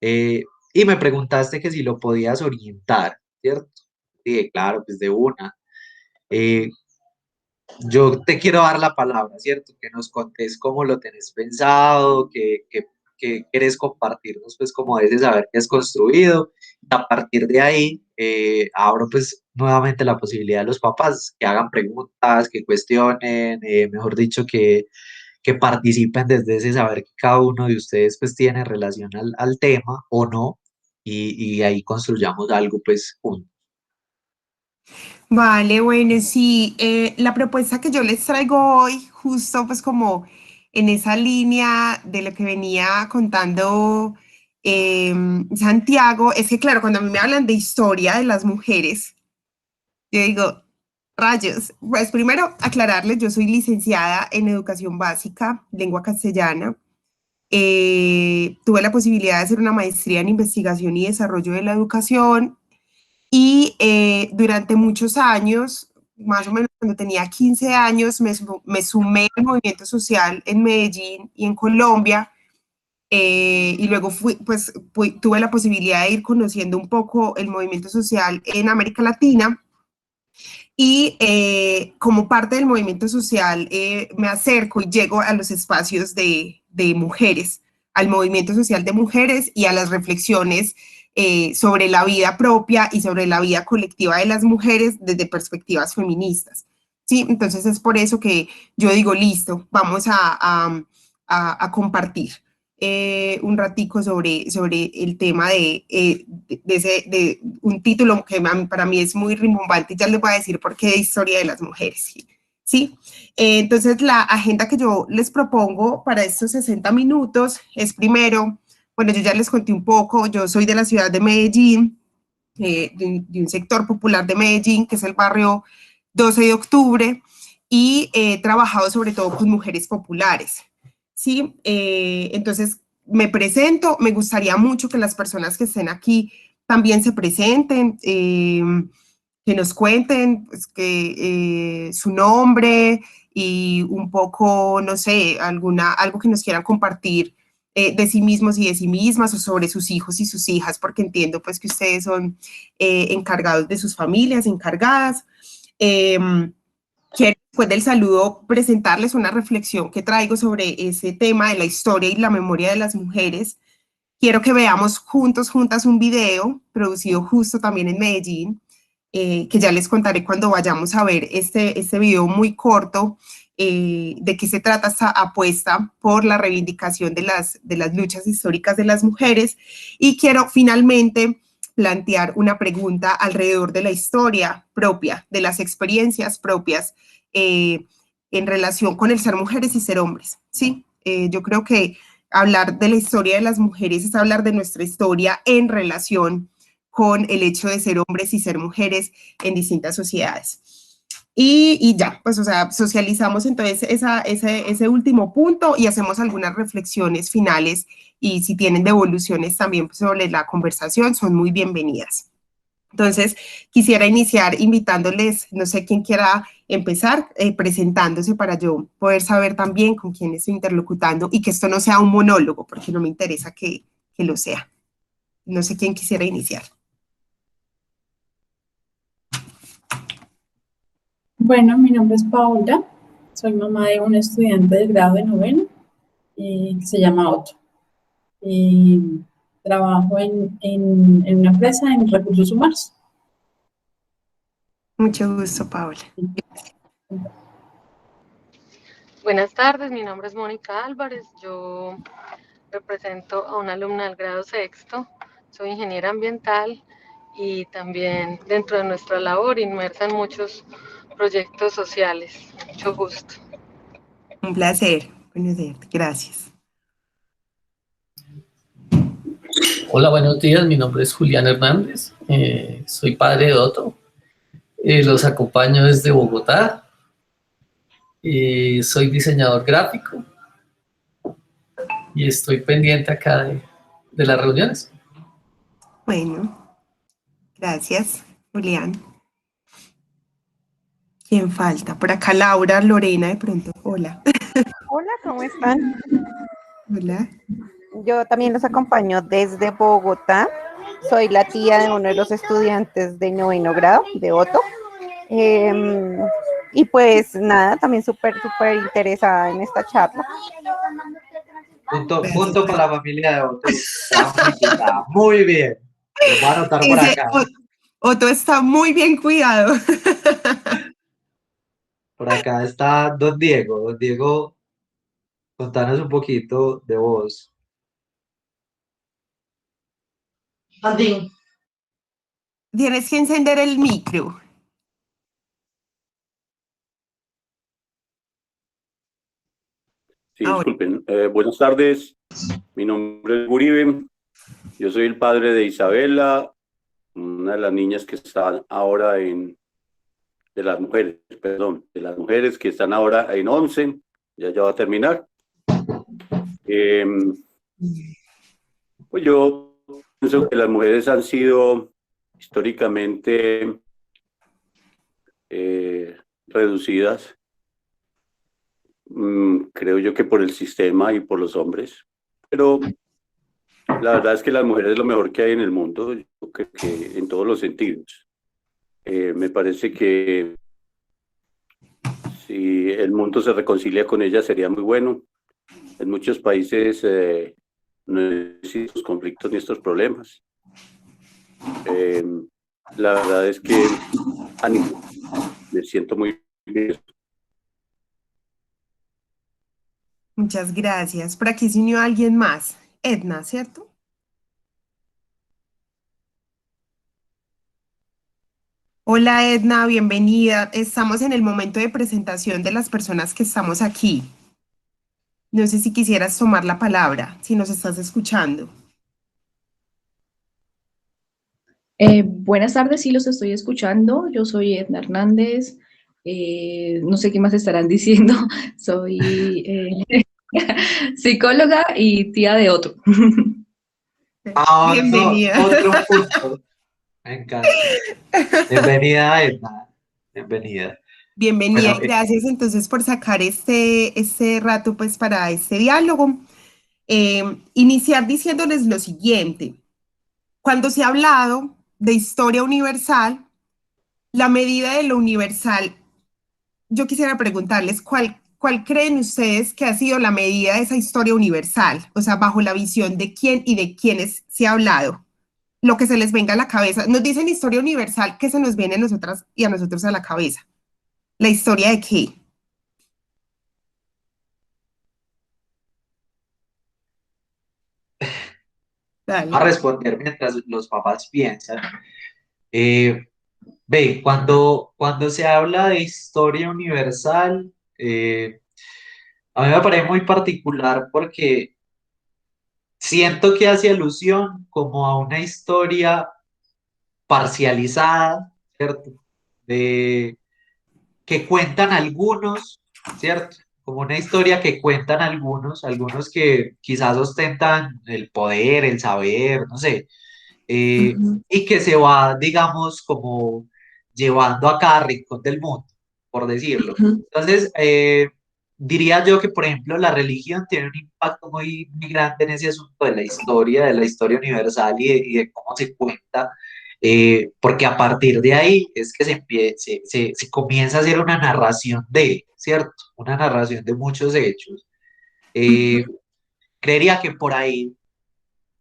Eh, y me preguntaste que si lo podías orientar, ¿cierto? Dije, claro, pues de una. Eh, yo te quiero dar la palabra, ¿cierto? Que nos contés cómo lo tenés pensado, que quieres compartirnos, pues, como ese saber que has construido. A partir de ahí, abro, pues, nuevamente la posibilidad de los papás que hagan preguntas, que cuestionen, mejor dicho, que participen desde ese saber que cada uno de ustedes, pues, tiene en relación al tema o no, y ahí construyamos algo, pues, juntos. Vale, bueno, sí, la propuesta que yo les traigo hoy, justo pues como en esa línea de lo que venía contando Santiago, es que claro, cuando a mí me hablan de historia de las mujeres, yo digo, rayos, pues primero aclararles, yo soy licenciada en educación básica, lengua castellana. Tuve la posibilidad de hacer una maestría en investigación y desarrollo de la educación y durante muchos años, más o menos cuando tenía 15 años, me sumé al movimiento social en Medellín y en Colombia. Y luego tuve la posibilidad de ir conociendo un poco el movimiento social en América Latina. Y como parte del movimiento social, me acerco y llego a los espacios de mujeres, al movimiento social de mujeres y a las reflexiones sobre la vida propia y sobre la vida colectiva de las mujeres desde perspectivas feministas. ¿Sí? Entonces es por eso que yo digo, listo, vamos a compartir un ratico sobre el tema de un título que para mí es muy rimbombante, ya les voy a decir por qué, de historia de las mujeres. ¿Sí? ¿Sí? Entonces la agenda que yo les propongo para estos 60 minutos es primero, bueno, yo ya les conté un poco, yo soy de la ciudad de Medellín, de un sector popular de Medellín, que es el barrio 12 de octubre, y he trabajado sobre todo con mujeres populares. ¿Sí? Entonces, me presento, me gustaría mucho que las personas que estén aquí también se presenten, que nos cuenten pues, su nombre y un poco, no sé, algo que nos quieran compartir de sí mismos y de sí mismas o sobre sus hijos y sus hijas, porque entiendo pues que ustedes son encargados de sus familias, encargadas. Quiero, después del saludo, presentarles una reflexión que traigo sobre ese tema de la historia y la memoria de las mujeres. Quiero que veamos juntos, juntas, un video producido justo también en Medellín, que ya les contaré cuando vayamos a ver este video muy corto, de qué se trata esta apuesta por la reivindicación de las luchas históricas de las mujeres. Y quiero finalmente plantear una pregunta alrededor de la historia propia, de las experiencias propias en relación con el ser mujeres y ser hombres. ¿Sí? Yo creo que hablar de la historia de las mujeres es hablar de nuestra historia en relación con el hecho de ser hombres y ser mujeres en distintas sociedades. Y ya, pues, o sea, socializamos entonces ese último punto y hacemos algunas reflexiones finales y si tienen devoluciones también sobre la conversación, son muy bienvenidas. Entonces, quisiera iniciar invitándoles, no sé quién quiera empezar, presentándose para yo poder saber también con quién estoy interlocutando y que esto no sea un monólogo, porque no me interesa que lo sea. No sé quién quisiera iniciar. Bueno, mi nombre es Paola, soy mamá de un estudiante del grado de noveno que se llama Otto. Trabajo en una empresa en recursos humanos. Mucho gusto, Paola. Buenas tardes, mi nombre es Mónica Álvarez, yo represento a una alumna del grado sexto, soy ingeniera ambiental y también dentro de nuestra labor inmersa en muchos proyectos sociales. Mucho gusto. Un placer conocerte. Gracias. Hola, buenos días. Mi nombre es Julián Hernández. Soy padre de Otto. Los acompaño desde Bogotá. Soy diseñador gráfico y estoy pendiente acá de las reuniones. Bueno, gracias, Julián. ¿Quién falta? Por acá Laura, Lorena, de pronto. Hola. Hola, ¿cómo están? Hola. Yo también los acompaño desde Bogotá. Soy la tía de uno de los estudiantes de noveno grado, de Otto. Em, y pues nada, también súper interesada en esta charla. Gracias. Punto para la familia de Otto. Está muy invitada. Muy bien. Lo voy a anotar por Ese acá. Otto está muy bien cuidado. Por acá está Don Diego. Don Diego, contanos un poquito de vos. Andy, Tienes que encender el micro. Sí, Ahora. disculpen. Buenas tardes, mi nombre es Uribe, yo soy el padre de Isabela, una de las niñas que están ahora de las mujeres, perdón, de las mujeres que están ahora en 11, ya va a terminar. Pues yo pienso que las mujeres han sido históricamente reducidas, creo yo que por el sistema y por los hombres, pero la verdad es que las mujeres es lo mejor que hay en el mundo, yo creo que en todos los sentidos. Me parece que si el mundo se reconcilia con ellas sería muy bueno. En muchos países no existen estos conflictos ni estos problemas. La verdad es que ánimo, me siento muy bien. Muchas gracias. Por aquí se unió alguien más. Edna, ¿cierto? Hola Edna, bienvenida. Estamos en el momento de presentación de las personas que estamos aquí. No sé si quisieras tomar la palabra, si nos estás escuchando. Buenas tardes, sí los estoy escuchando. Yo soy Edna Hernández. No sé qué más estarán diciendo. Soy psicóloga y tía de Otto. Bienvenida. Otro punto. Me encanta. Bienvenida, Edna. Bienvenida. Bienvenida Bueno, y gracias entonces por sacar este rato pues para este diálogo. Iniciar diciéndoles lo siguiente. Cuando se ha hablado de historia universal, la medida de lo universal, yo quisiera preguntarles cuál creen ustedes que ha sido la medida de esa historia universal, o sea, bajo la visión de quién y de quiénes se ha hablado, lo que se les venga a la cabeza. Nos dicen historia universal, ¿qué se nos viene a nosotras y a nosotros a la cabeza? ¿La historia de qué? a Dale. responder mientras los papás piensan. Ve, cuando se habla de historia universal, a mí me parece muy particular porque siento que hace alusión como a una historia parcializada, ¿cierto? De, que cuentan algunos, ¿cierto? Como una historia que cuentan algunos que quizás ostentan el poder, el saber, no sé, y que se va, digamos, como llevando a cada rincón del mundo, por decirlo. Entonces, diría yo que, por ejemplo, la religión tiene un impacto muy grande en ese asunto de la historia universal y de cómo se cuenta, porque a partir de ahí es que se comienza a hacer una narración de, ¿cierto? Una narración de muchos hechos. Eh, Creería que por ahí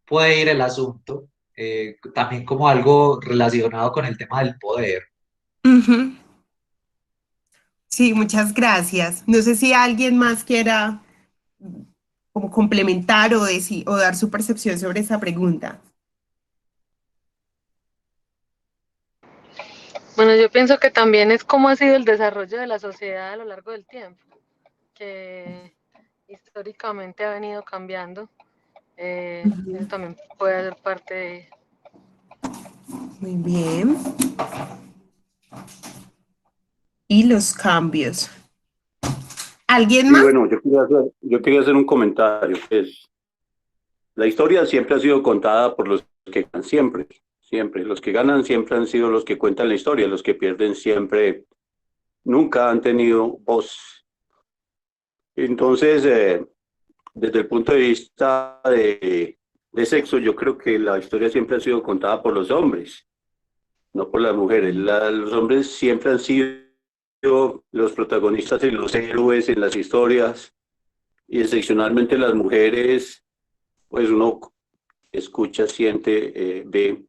puede ir el asunto, también como algo relacionado con el tema del poder. Ujú. Sí, muchas gracias. No sé si alguien más quiera como complementar o dar su percepción sobre esa pregunta. Bueno, yo pienso que también es cómo ha sido el desarrollo de la sociedad a lo largo del tiempo, que históricamente ha venido cambiando. Eso también puede ser parte de... Muy bien. Y los cambios. ¿Alguien Sí, más? bueno, yo quería hacer un comentario. La historia siempre ha sido contada por los que ganan siempre, siempre. Los que ganan siempre han sido los que cuentan la historia, los que pierden siempre nunca han tenido voz. Entonces, desde el punto de vista de sexo, yo creo que la historia siempre ha sido contada por los hombres, no por las mujeres. Los hombres siempre han sido los protagonistas y los héroes en las historias, y excepcionalmente las mujeres, pues uno escucha, siente, ve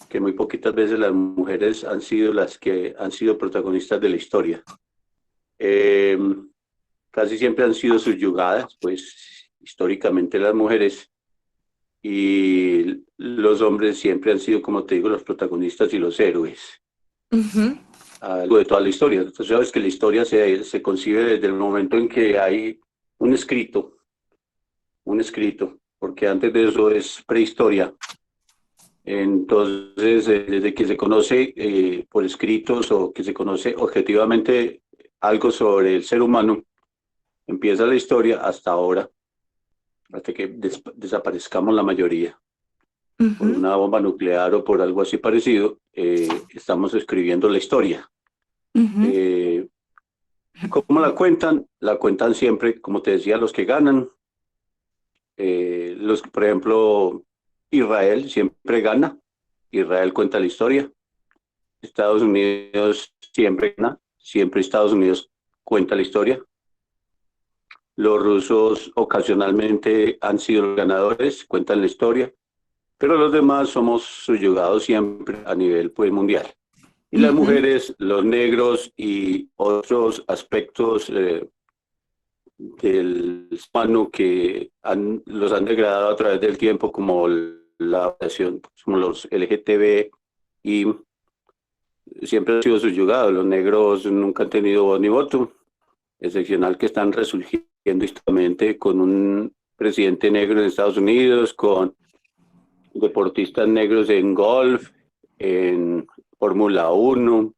que muy poquitas veces las mujeres han sido las que han sido protagonistas de la historia. Casi siempre han sido subyugadas, pues históricamente las mujeres, y los hombres siempre han sido, como te digo, los protagonistas y los héroes de toda la historia. Entonces sabes que la historia se concibe desde el momento en que hay un escrito, porque antes de eso es prehistoria. Entonces, desde que se conoce por escritos o que se conoce objetivamente algo sobre el ser humano, empieza la historia hasta ahora, hasta que desaparezcamos la mayoría. Por una bomba nuclear o por algo así parecido, estamos escribiendo la historia. ¿Cómo la cuentan? La cuentan siempre, como te decía, los que ganan. Por ejemplo, Israel siempre gana. Israel cuenta la historia. Estados Unidos siempre gana. Siempre Estados Unidos cuenta la historia. Los rusos ocasionalmente han sido los ganadores, cuentan la historia. Pero los demás somos subyugados siempre a nivel pues, mundial. Y las mujeres, los negros y otros aspectos del humano que los han degradado a través del tiempo, como la operación, como los LGTB, y siempre han sido subyugados. Los negros nunca han tenido voz ni voto, excepcional que están resurgiendo históricamente con un presidente negro en Estados Unidos, con deportistas negros en golf, en Fórmula 1.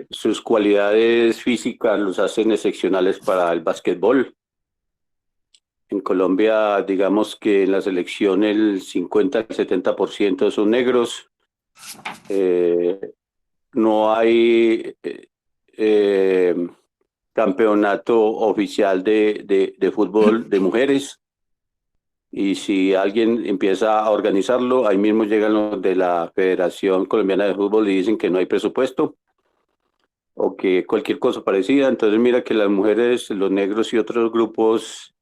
Sus cualidades físicas los hacen excepcionales para el básquetbol. En Colombia, digamos que en la selección el 50 al 70% son negros. No hay campeonato oficial de fútbol de mujeres. Y si alguien empieza a organizarlo, ahí mismo llegan los de la Federación Colombiana de Fútbol y dicen que no hay presupuesto o que cualquier cosa parecida. Entonces mira que las mujeres, los negros y otros grupos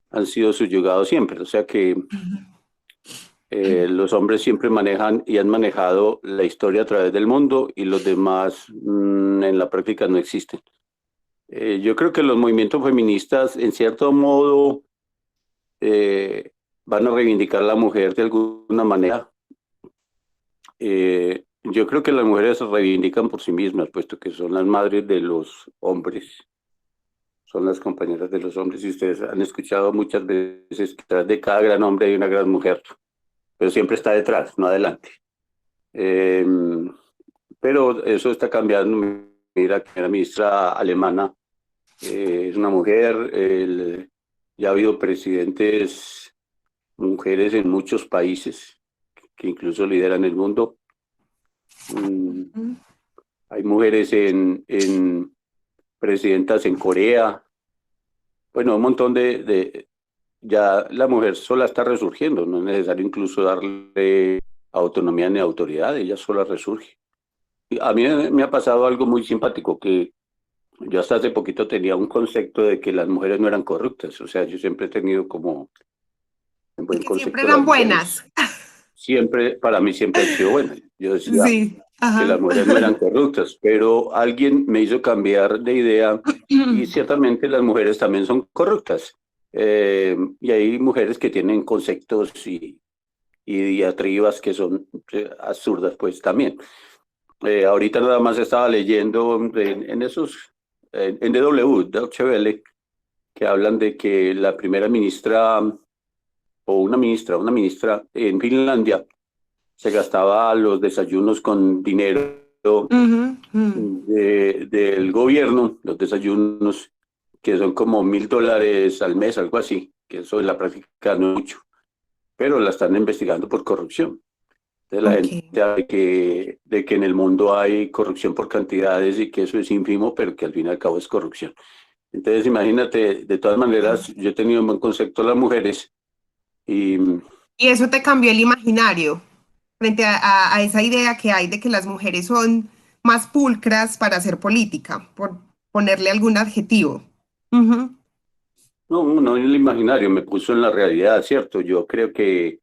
han sido subyugados siempre. O sea que los hombres siempre manejan y han manejado la historia a través del mundo, y los demás en la práctica no existen. Yo creo que los movimientos feministas en cierto modo van a reivindicar a la mujer de alguna manera. Yo creo que las mujeres se reivindican por sí mismas, puesto que son las madres de los hombres, son las compañeras de los hombres, y ustedes han escuchado muchas veces que detrás de cada gran hombre hay una gran mujer, pero siempre está detrás, no adelante. Pero eso está cambiando. Mira que la ministra alemana es una mujer. Ya ha habido presidentes mujeres en muchos países que incluso lideran el mundo. Hay mujeres en presidentas en Corea. Bueno, un montón ya la mujer sola está resurgiendo. No es necesario incluso darle autonomía ni autoridad, ella sola resurge. Y a mí me ha pasado algo muy simpático, que yo hasta hace poquito tenía un concepto de que las mujeres no eran corruptas. O sea, yo siempre he tenido como un buen concepto. Siempre eran buenas. Siempre, para mí siempre han sido buenas. Yo decía que las mujeres no eran corruptas, pero alguien me hizo cambiar de idea, y ciertamente las mujeres también son corruptas. Y hay mujeres que tienen conceptos y diatribas que son absurdas, pues también. Ahorita nada más estaba leyendo en esos, en DW, Deutsche Welle, que hablan de que la primera ministra, o una ministra en Finlandia, se gastaba los desayunos con dinero del gobierno, los desayunos que son como $1.000 al mes, algo así, que eso en la práctica no es mucho, pero la están investigando por corrupción. Entonces la gente habla de que en el mundo hay corrupción por cantidades y que eso es ínfimo, pero que al fin y al cabo es corrupción. Entonces, imagínate, de todas maneras, yo he tenido un buen concepto de las mujeres y Y eso te cambió el imaginario frente a esa idea que hay de que las mujeres son más pulcras para hacer política, por ponerle algún adjetivo. Ujú. no en el imaginario, me puso en la realidad, ¿cierto? Yo creo que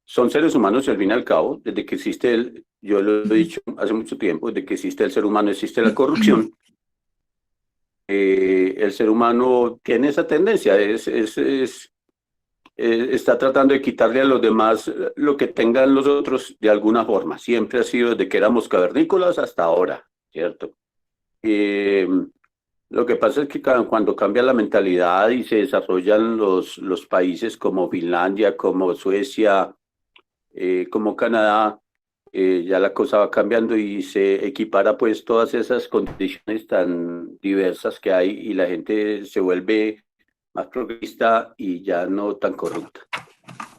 son seres humanos y al fin y al cabo, desde que existe yo lo he dicho hace mucho tiempo, desde que existe el ser humano existe la corrupción. El ser humano tiene esa tendencia, está tratando de quitarle a los demás lo que tengan los otros de alguna forma. Siempre ha sido desde que éramos cavernícolas hasta ahora, ¿cierto? Lo que pasa es que cuando cambia la mentalidad y se desarrollan los países como Finlandia, como Suecia, como Canadá, ya la cosa va cambiando y se equipara pues todas esas condiciones tan diversas que hay y la gente se vuelve más progresista y ya no tan corrupta.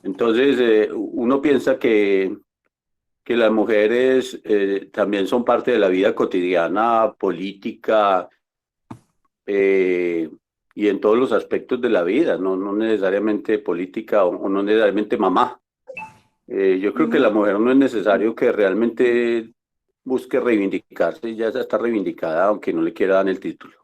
Entonces, uno piensa que las mujeres también son parte de la vida cotidiana, política, y en todos los aspectos de la vida, no necesariamente política o no necesariamente mamá. Yo creo que la mujer no es necesario que realmente busque reivindicarse, ya está reivindicada, aunque no le quiera dar el título.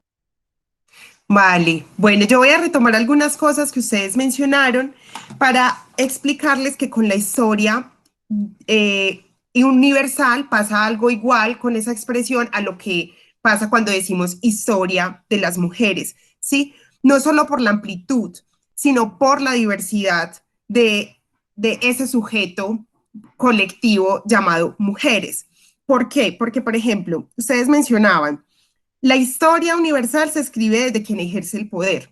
Vale, bueno, yo voy a retomar algunas cosas que ustedes mencionaron para explicarles que con la historia universal pasa algo igual con esa expresión a lo que pasa cuando decimos historia de las mujeres, ¿sí? No solo por la amplitud, sino por la diversidad de ese sujeto colectivo llamado mujeres. ¿Por qué? Porque, por ejemplo, ustedes mencionaban, la historia universal se escribe desde quien ejerce el poder.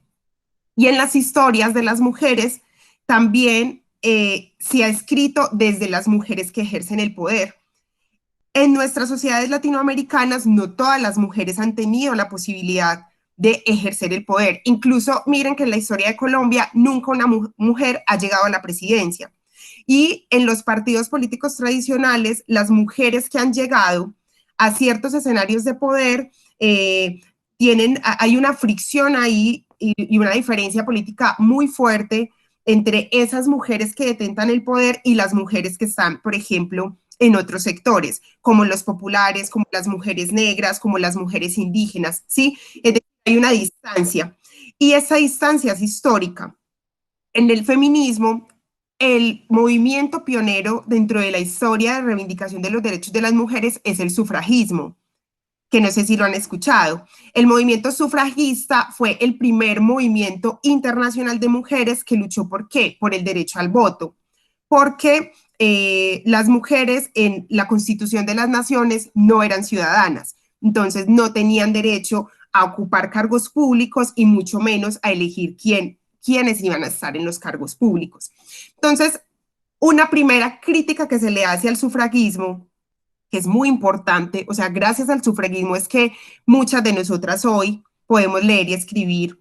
Y en las historias de las mujeres también se ha escrito desde las mujeres que ejercen el poder. En nuestras sociedades latinoamericanas no todas las mujeres han tenido la posibilidad de ejercer el poder. Incluso miren que en la historia de Colombia nunca una mujer ha llegado a la presidencia. Y en los partidos políticos tradicionales, las mujeres que han llegado a ciertos escenarios de poder hay una fricción ahí y una diferencia política muy fuerte entre esas mujeres que detentan el poder y las mujeres que están, por ejemplo, en otros sectores, como los populares, como las mujeres negras, como las mujeres indígenas, ¿sí? Es decir, hay una distancia. Y esa distancia es histórica. En el feminismo, el movimiento pionero dentro de la historia de reivindicación de los derechos de las mujeres es el sufragismo, que no sé si lo han escuchado. El movimiento sufragista fue el primer movimiento internacional de mujeres que luchó ¿por qué? Por el derecho al voto, porque las mujeres en la Constitución de las Naciones no eran ciudadanas, entonces no tenían derecho a ocupar cargos públicos y mucho menos a elegir quiénes iban a estar en los cargos públicos. Entonces, una primera crítica que se le hace al sufragismo, que es muy importante, o sea, gracias al sufragismo es que muchas de nosotras hoy podemos leer y escribir,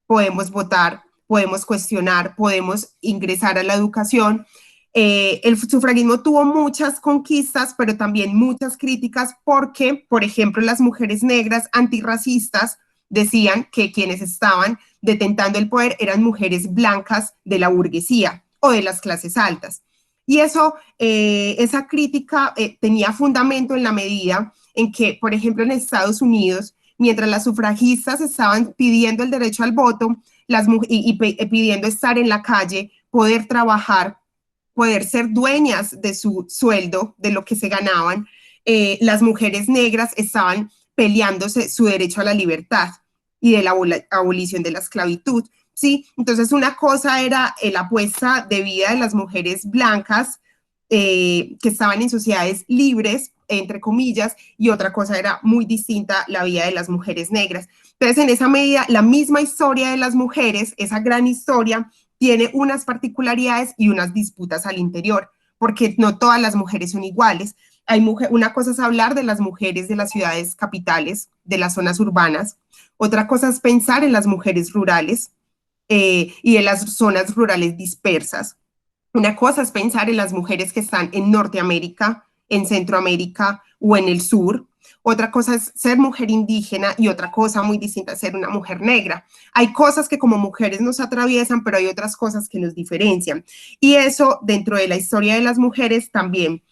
podemos votar, podemos cuestionar, podemos ingresar a la educación. El sufragismo tuvo muchas conquistas, pero también muchas críticas porque, por ejemplo, las mujeres negras antirracistas decían que quienes estaban detentando el poder eran mujeres blancas de la burguesía o de las clases altas. Y eso, esa crítica tenía fundamento en la medida en que, por ejemplo, en Estados Unidos, mientras las sufragistas estaban pidiendo el derecho al voto pidiendo estar en la calle, poder trabajar, poder ser dueñas de su sueldo, de lo que se ganaban, las mujeres negras estaban peleándose su derecho a la libertad y de la abolición de la esclavitud. ¿Sí? Entonces, una cosa era la apuesta de vida de las mujeres blancas que estaban en sociedades libres, entre comillas, y otra cosa era muy distinta la vida de las mujeres negras. Entonces, en esa medida, la misma historia de las mujeres, esa gran historia, tiene unas particularidades y unas disputas al interior, porque no todas las mujeres son iguales. Una cosa es hablar de las mujeres de las ciudades capitales, de las zonas urbanas, otra cosa es pensar en las mujeres rurales, y de las zonas rurales dispersas. Una cosa es pensar en las mujeres que están en Norteamérica en Centroamérica o en el sur. Otra cosa es ser mujer indígena y otra cosa muy distinta es ser una mujer negra. Hay cosas que como mujeres nos atraviesan, pero hay otras cosas que nos diferencian. Y eso dentro de la historia de las mujeres también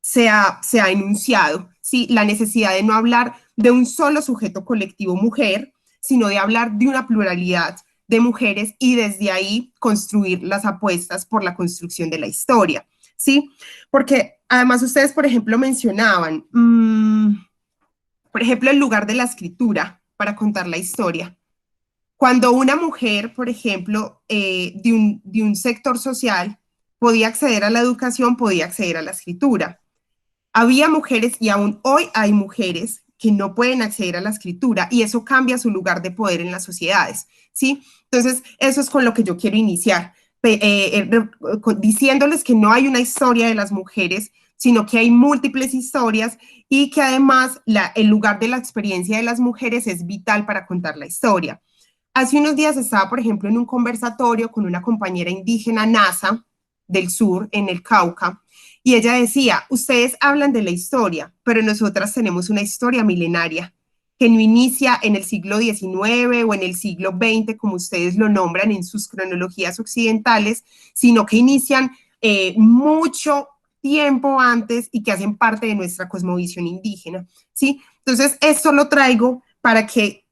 se ha enunciado, ¿sí? La necesidad de no hablar de un solo sujeto colectivo mujer, sino de hablar de una pluralidad de mujeres y desde ahí construir las apuestas por la construcción de la historia, ¿sí? Porque además ustedes, por ejemplo, mencionaban, por ejemplo, el lugar de la escritura para contar la historia. Cuando una mujer, por ejemplo, de un sector social podía acceder a la educación, podía acceder a la escritura. Había mujeres y aún hoy hay mujeres que no pueden acceder a la escritura y eso cambia su lugar de poder en las sociedades, ¿sí? Entonces, eso es con lo que yo quiero iniciar, diciéndoles que no hay una historia de las mujeres, sino que hay múltiples historias y que además el lugar de la experiencia de las mujeres es vital para contar la historia. Hace unos días estaba, por ejemplo, en un conversatorio con una compañera indígena NASA del sur, en el Cauca, y ella decía, ustedes hablan de la historia, pero nosotras tenemos una historia milenaria que no inicia en el siglo XIX o en el siglo XX, como ustedes lo nombran en sus cronologías occidentales, sino que inician mucho tiempo antes y que hacen parte de nuestra cosmovisión indígena, ¿sí? Entonces, esto lo traigo para que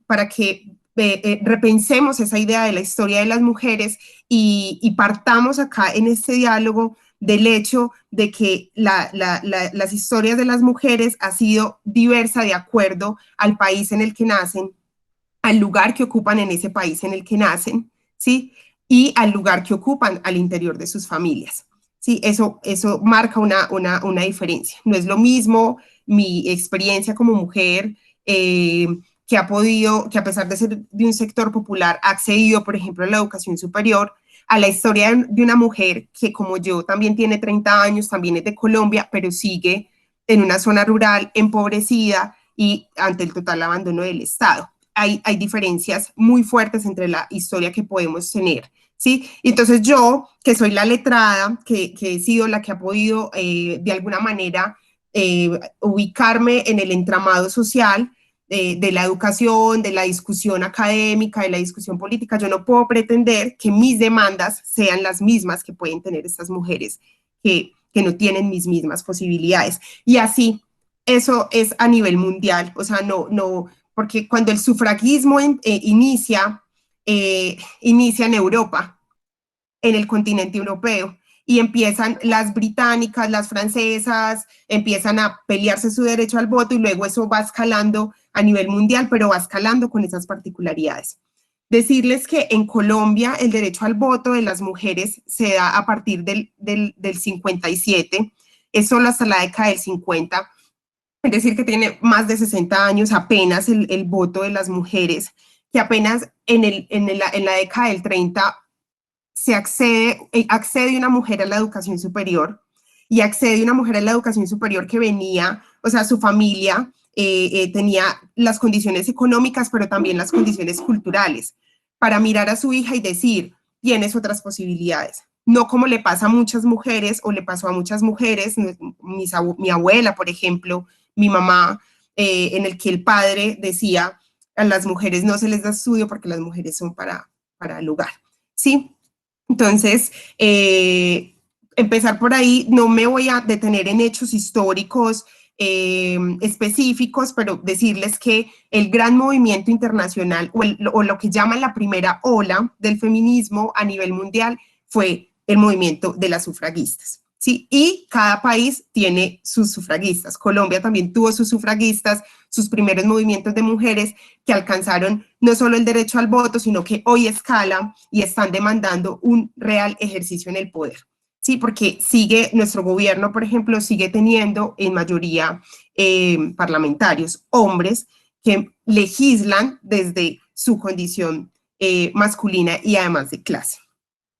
repensemos esa idea de la historia de las mujeres y partamos acá en este diálogo del hecho de que las historias de las mujeres ha sido diversa de acuerdo al país en el que nacen, al lugar que ocupan en ese país en el que nacen, ¿sí? Y al lugar que ocupan al interior de sus familias. Sí, eso marca una diferencia. No es lo mismo mi experiencia como mujer que a pesar de ser de un sector popular, ha accedido, por ejemplo, a la educación superior, a la historia de una mujer que como yo también tiene 30 años, también es de Colombia, pero sigue en una zona rural empobrecida y ante el total abandono del Estado. Hay diferencias muy fuertes entre la historia que podemos tener, ¿sí? Entonces yo, que soy la letrada, que he sido la que ha podido de alguna manera ubicarme en el entramado social, de la educación, de la discusión académica, de la discusión política, yo no puedo pretender que mis demandas sean las mismas que pueden tener estas mujeres que no tienen mis mismas posibilidades. Y así, eso es a nivel mundial, o sea, no, porque cuando el sufragismo inicia en Europa, en el continente europeo, y empiezan las británicas, las francesas, empiezan a pelearse su derecho al voto y luego eso va escalando a nivel mundial, pero va escalando con esas particularidades. Decirles que en Colombia el derecho al voto de las mujeres se da a partir del 57, es solo hasta la década del 50, es decir, que tiene más de 60 años apenas el voto de las mujeres, que apenas en la década del 30 accede una mujer a la educación superior y accede una mujer a la educación superior que venía, o sea, su familia tenía las condiciones económicas, pero también las condiciones culturales, para mirar a su hija y decir, tienes otras posibilidades. No como le pasa a muchas mujeres o le pasó a muchas mujeres, mi abuela, por ejemplo, mi mamá, en el que el padre decía, a las mujeres no se les da estudio porque las mujeres son para el hogar, ¿sí? Entonces, empezar por ahí, no me voy a detener en hechos históricos específicos, pero decirles que el gran movimiento internacional o lo que llaman la primera ola del feminismo a nivel mundial fue el movimiento de las sufragistas. ¿Sí? Y cada país tiene sus sufragistas. Colombia también tuvo sus sufragistas, sus primeros movimientos de mujeres que alcanzaron no solo el derecho al voto, sino que hoy escalan y están demandando un real ejercicio en el poder. Sí, porque nuestro gobierno, por ejemplo, sigue teniendo en mayoría parlamentarios, hombres, que legislan desde su condición masculina y además de clase.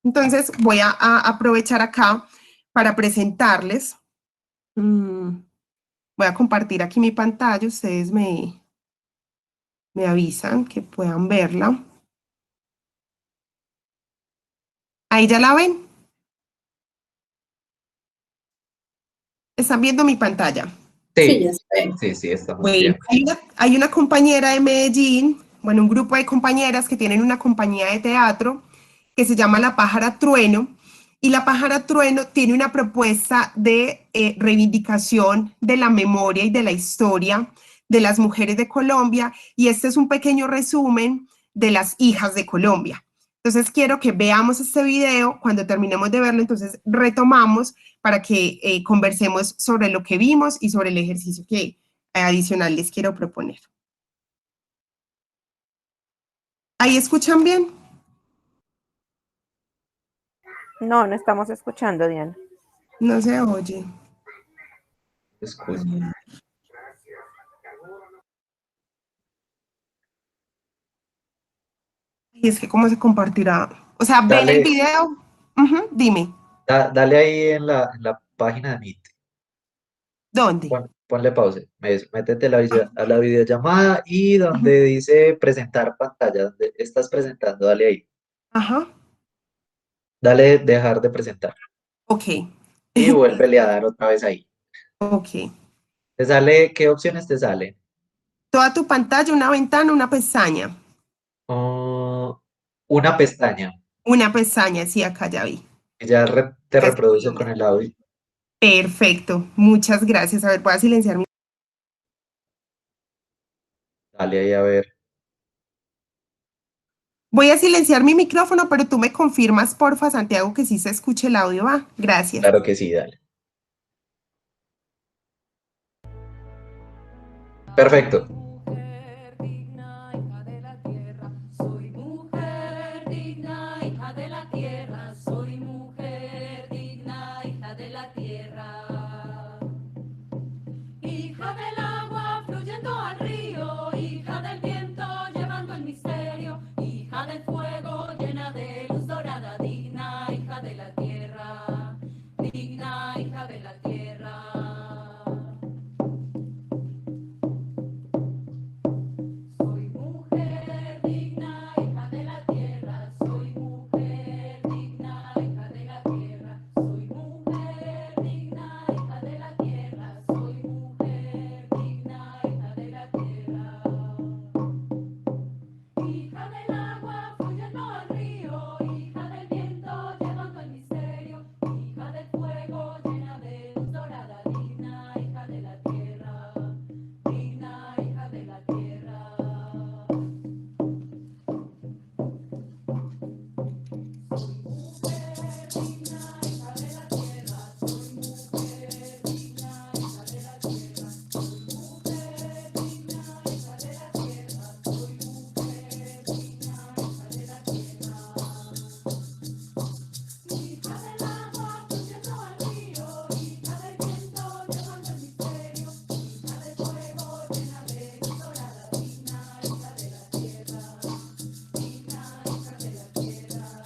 Entonces, voy a aprovechar acá para presentarles. Voy a compartir aquí mi pantalla, ustedes me avisan que puedan verla. Ahí ya la ven. ¿Están viendo mi pantalla? Sí, ya Sí, está. sí, estamos Bueno, bien. hay una compañera de Medellín, bueno, un grupo de compañeras que tienen una compañía de teatro que se llama La Pájara Trueno, y La Pájara Trueno tiene una propuesta de reivindicación de la memoria y de la historia de las mujeres de Colombia, y este es un pequeño resumen de las hijas de Colombia. Entonces quiero que veamos este video. Cuando terminemos de verlo, entonces retomamos para que conversemos sobre lo que vimos y sobre el ejercicio que adicional les quiero proponer. ¿Ahí escuchan bien? No, no estamos escuchando, Diana. No se oye. Escucha. Y es que cómo se compartirá. O sea, ven el Dale, video. Ujú, dime, dale ahí en la página de Meet. ¿dónde? Ponle pausa. Métete a a la videollamada y Ujú, donde dice presentar pantalla, donde estás presentando, dale ahí. ajá, Dale dejar de presentar. ok, Y vuélvele a dar otra vez ahí. ok. Te sale, ¿qué opciones te salen? Toda tu pantalla, una ventana, una pestaña. Oh, una pestaña. Una pestaña, sí, acá ya vi. Y ya te Acá es reproduce con Colombia. el audio. Perfecto, muchas gracias. A ver, voy a silenciar mi... Dale ahí a ver. Voy a silenciar mi micrófono, pero tú me confirmas, porfa, Santiago, que sí se escuche el audio, ¿va? Gracias. Claro que sí, dale. Perfecto. Mujer digna, hija de la tierra, soy mujer digna, hija de la tierra, soy mujer digna, hija de la tierra. Hija del agua fluyendo al río, hija del viento llevando el misterio, hija del fuego llena de luz dorada, digna, hija de la tierra, digna, hija de la tierra. Soy mujer digna, hija de la tierra, soy mujer digna, hija de la tierra, soy mujer digna, hija de la tierra, soy mujer digna, hija de la tierra. Hija del agua fluyendo al río, hija del viento llevando el misterio, hija del fuego llena de luz dorada, digna, hija de la tierra, digna, hija de la tierra. Soy mujer digna, hija de la tierra, soy mujer digna, hija de la tierra, soy mujer digna, hija de la tierra, soy mujer digna, hija de la tierra. Hija del agua fluyendo al río, hija del viento llevando el misterio, hija del fuego llena de luz dorada, digna, hija de la tierra, digna, hija de la tierra.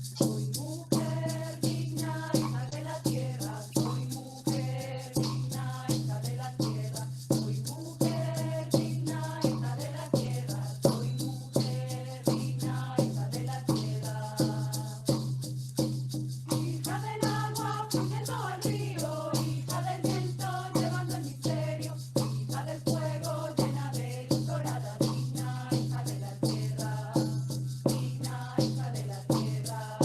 Soy mujer digna, hija de la tierra, soy mujer digna, hija de la tierra, soy mujer digna, hija de la tierra, soy mujer digna, hija de la tierra. Hija del agua fluyendo al río, hija del viento llevando el misterio, hija del fuego llena de luz dorada, digna, hija de la tierra, digna, hija de la tierra.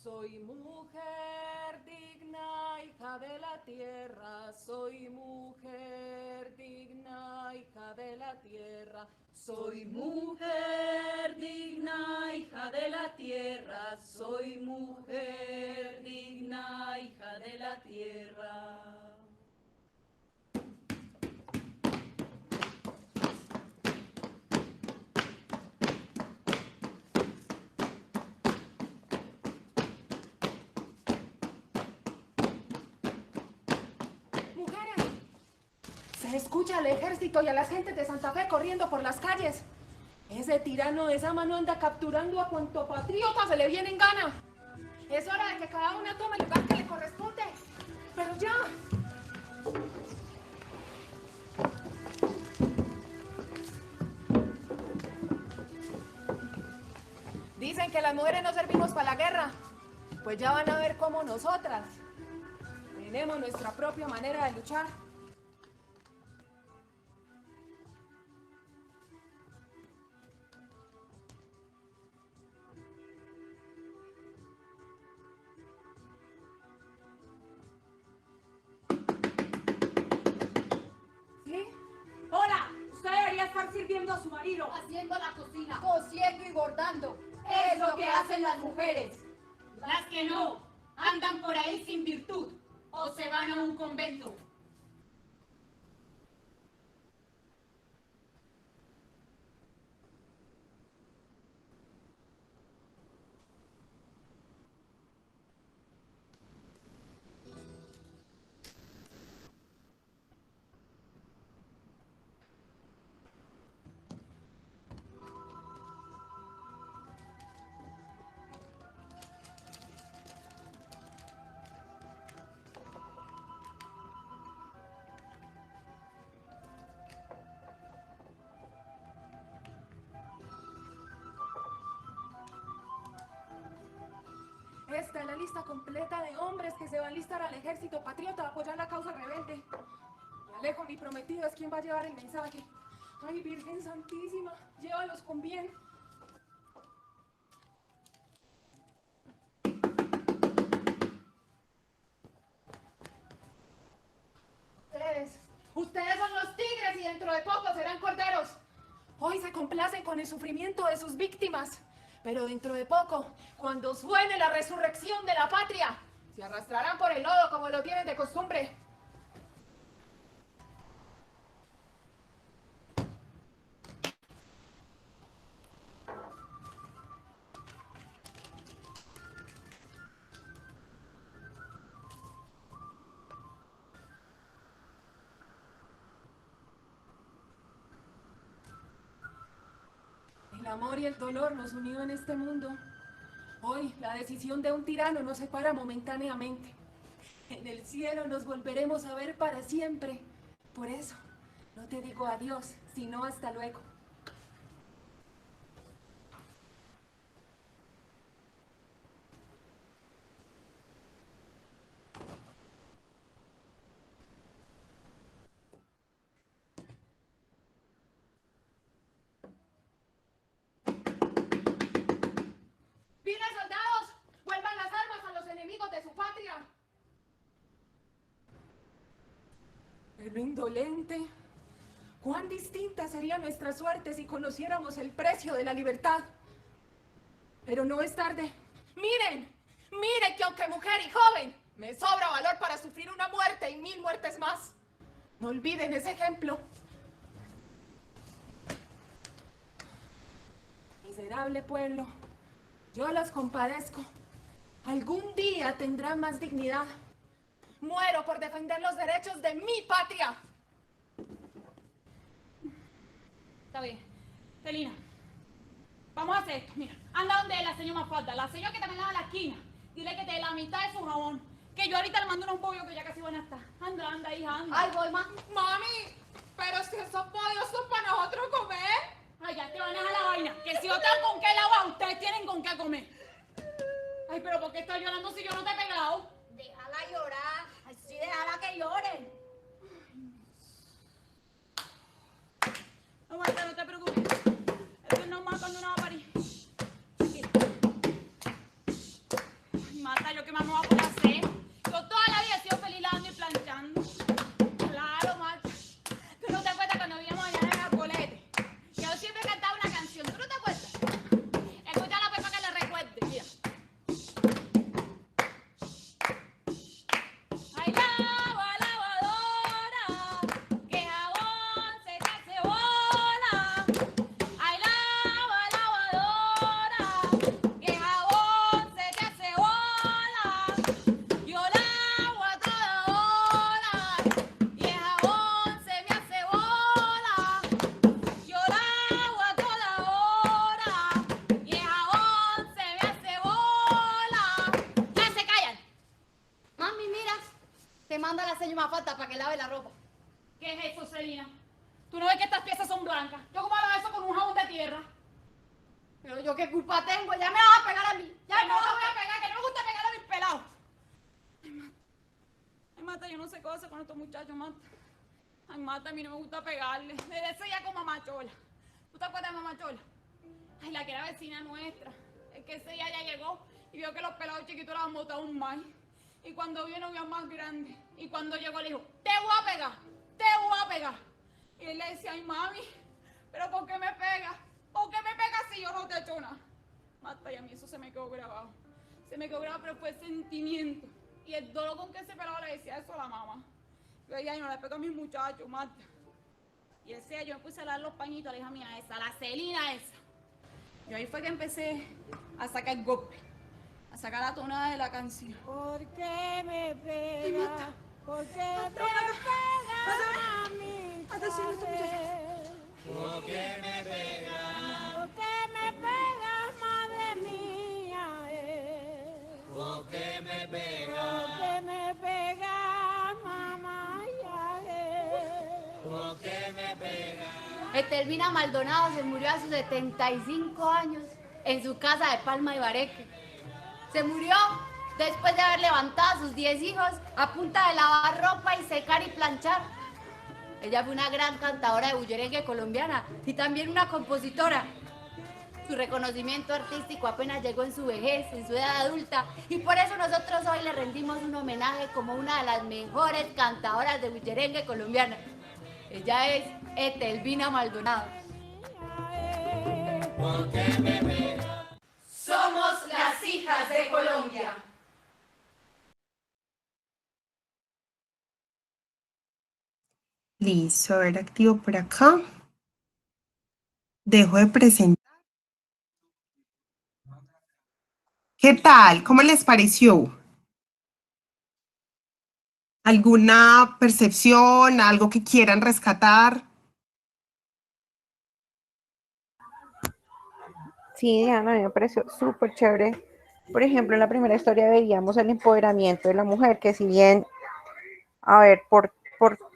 Soy mujer digna, hija de la tierra, soy mujer digna, hija de la tierra, soy mujer digna, hija de la tierra, soy mujer digna, hija de la tierra. ¡Mujeres! Se escucha al ejército y a las gentes de Santa Fe corriendo por las calles. Ese tirano de esa mano anda capturando a cuanto patriota se le viene en gana. Es hora de que cada una tome el lugar que le corresponde. Pero ya. Dicen que las mujeres no servimos para la guerra. Pues ya van a ver cómo nosotras tenemos nuestra propia manera de luchar. ¿Sí? Hola, usted debería estar sirviendo a su marido. Haciendo la cocina, cosiendo y bordando. Es lo que hacen las mujeres. Las que no, andan por ahí sin virtud o se van a un convento. Esta es la lista completa de hombres que se van a alistar al ejército patriota a apoyar la causa rebelde. Y Alejo, mi prometido, es quien va a llevar el mensaje. Ay, Virgen Santísima, llévalos con bien. Ustedes son los tigres y dentro de poco serán corderos. Hoy se complacen con el sufrimiento de sus víctimas, pero dentro de poco, cuando suene la resurrección de la patria, se arrastrarán por el lodo como lo tienen de costumbre. El amor y el dolor nos unió en este mundo. Hoy la decisión de un tirano nos separa momentáneamente. En el cielo nos volveremos a ver para siempre. Por eso, no te digo adiós, sino hasta luego. ¡Vienen soldados! ¡Vuelvan las armas a los enemigos de su patria! Pero indolente, cuán distinta sería nuestra suerte si conociéramos el precio de la libertad. Pero no es tarde. ¡Miren! ¡Miren que aunque mujer y joven, me sobra valor para sufrir una muerte y 1000 muertes más! No olviden ese ejemplo. Miserable pueblo, yo los compadezco. Algún día tendrán más dignidad. Muero por defender los derechos de mi patria. Está bien. Celina, vamos a hacer esto. Mira, anda donde la señora Mafalda, la señora que también lava la esquina. Dile que te dé la mitad de su jabón. Que yo ahorita le mando unos pollos que ya casi van a estar. Anda, anda, hija, anda. Ay, voy, mami, pero si esos pollos son para nosotros comer. Ay, ya te van a dejar la vaina. Que si yo tengo con qué lavar, ustedes tienen con qué comer. Ay, pero ¿por qué estás llorando si yo no te he pegado? Déjala llorar, así déjala que llore. No, Marta, no te preocupes. Esto es normal cuando uno va a parir. Aquí. Ay, Marta, ¿yo qué más me voy a poder hacer? Yo toda la vida he sido feliz lavando y planchando. Claro, Marta. ¿Tú no te acuerdas cuando vivíamos allá en el arbolete? Que yo siempre cantaba una canción. ¿Tú no te acuerdas? Escúchala pues para que le recuerde. Mira. Ay, lava, lavadora, que jabón se te hace bola. Ay, lava, lavadora, que jabón se te hace bola. Yo lavo a toda hora y el jabón se me hace bola. Yo lavo a toda hora y el jabón se me hace bola. ¡Ya se callan! Mami, mira, te manda la señora Mafalda para que lave la ropa. ¿Qué es eso, Celina? ¿Tú no ves que estas piezas son blancas? ¿Yo cómo hago eso con un jabón de tierra? Pero yo qué culpa tengo, ya me vas a pegar a mí. Ya no la voy a pegar, que no me gusta pegar a mis pelados. Ay, Marta, yo no sé qué hacer con estos muchachos, Marta. Ay, Marta, a mí no me gusta pegarle. Me decía con Mamá Chola. ¿Tú te acuerdas de Mamá Chola? Ay, la que era vecina nuestra. Es que ese día ya llegó y vio que los pelados chiquitos le habían botado un mal. Y cuando vio, no vio más grande. Y cuando llegó, le dijo, te voy a pegar, te voy a pegar. Y él le decía, ay, mami, ¿pero por qué me pegas? ¿Por qué me pegas si yo no te he hecho nada? Marta, y a mí eso se me quedó grabado. Se me quedó grabado, pero fue sentimiento. Y el dolor con que ese pelado le decía eso a la mamá. Yo decía, ay, no le pego a mis muchachos, Marta. Y ese día yo me puse a dar los pañitos a la hija mía esa, la Celina esa. Y ahí fue que empecé a sacar el golpe, a sacar la tonada de la canción. ¿Por qué me pega? ¿Por qué me pega, mami? ¿Por qué me pega? ¿Por qué me pega, madre mía? ¿Por qué me pega? ¿Por qué me pega, mamá? ¿Por qué me pega? Etelvina Maldonado se murió a sus 75 años en su casa de Palma de Bareque. Se murió después de haber levantado a sus 10 hijos a punta de lavar ropa y secar y planchar. Ella fue una gran cantadora de bullerengue colombiana y también una compositora. Su reconocimiento artístico apenas llegó en su vejez, en su edad adulta, y por eso nosotros hoy le rendimos un homenaje como una de las mejores cantadoras de bullerengue colombiana. Ella es Etelvina Maldonado. Somos las hijas de Colombia. Listo, a ver, activo por acá. Dejo de presentar. ¿Qué tal? ¿Cómo les pareció? ¿Alguna percepción, algo que quieran rescatar? Sí, Diana, a mí me pareció súper chévere. Por ejemplo, en la primera historia veíamos el empoderamiento de la mujer, que si bien, a ver, por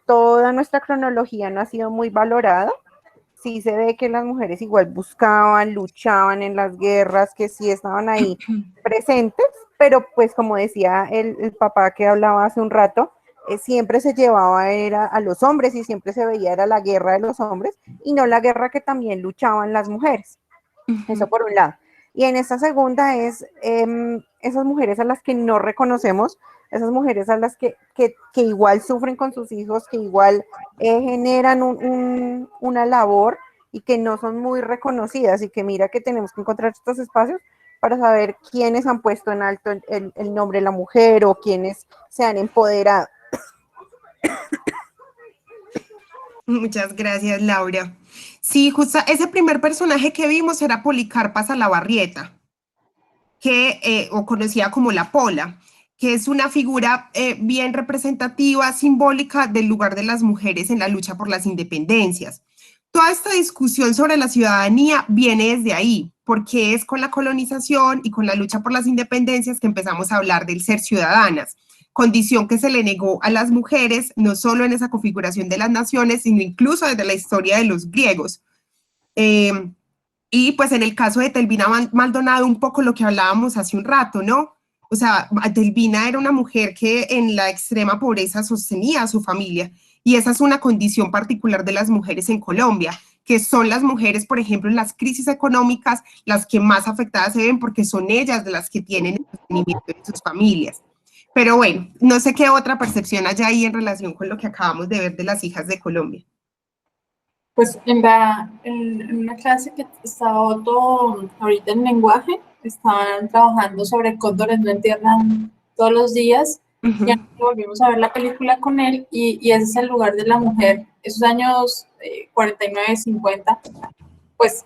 toda nuestra cronología no ha sido muy valorado, sí se ve que las mujeres igual buscaban, luchaban en las guerras, que sí estaban ahí presentes, pero pues como decía el papá que hablaba hace un rato, siempre se llevaba era a los hombres y siempre se veía era la guerra de los hombres y no la guerra que también luchaban las mujeres. Eso por un lado. Y en esta segunda es esas mujeres a las que no reconocemos, esas mujeres a las que igual sufren con sus hijos, que igual generan una labor y que no son muy reconocidas, y que mira que tenemos que encontrar estos espacios para saber quiénes han puesto en alto el nombre de la mujer o quiénes se han empoderado. Muchas gracias, Laura. Sí, justo ese primer personaje que vimos era Policarpa Salabarrieta, o conocida como la Pola, que es una figura bien representativa, simbólica del lugar de las mujeres en la lucha por las independencias. Toda esta discusión sobre la ciudadanía viene desde ahí, porque es con la colonización y con la lucha por las independencias que empezamos a hablar del ser ciudadanas, condición que se le negó a las mujeres, no solo en esa configuración de las naciones, sino incluso desde la historia de los griegos. Y pues en el caso de Etelvina Maldonado, un poco lo que hablábamos hace un rato, ¿no? O sea, Etelvina era una mujer que en la extrema pobreza sostenía a su familia, y esa es una condición particular de las mujeres en Colombia, que son las mujeres, por ejemplo, en las crisis económicas, las que más afectadas se ven, porque son ellas de las que tienen el sostenimiento de sus familias. Pero bueno, no sé qué otra percepción hay ahí en relación con lo que acabamos de ver de las hijas de Colombia. Pues en una clase que estaba Otto ahorita en lenguaje, estaban trabajando sobre cóndores no entierran todos los días. Ya volvimos a ver la película con él y ese es el lugar de la mujer. Esos años 49, 50, pues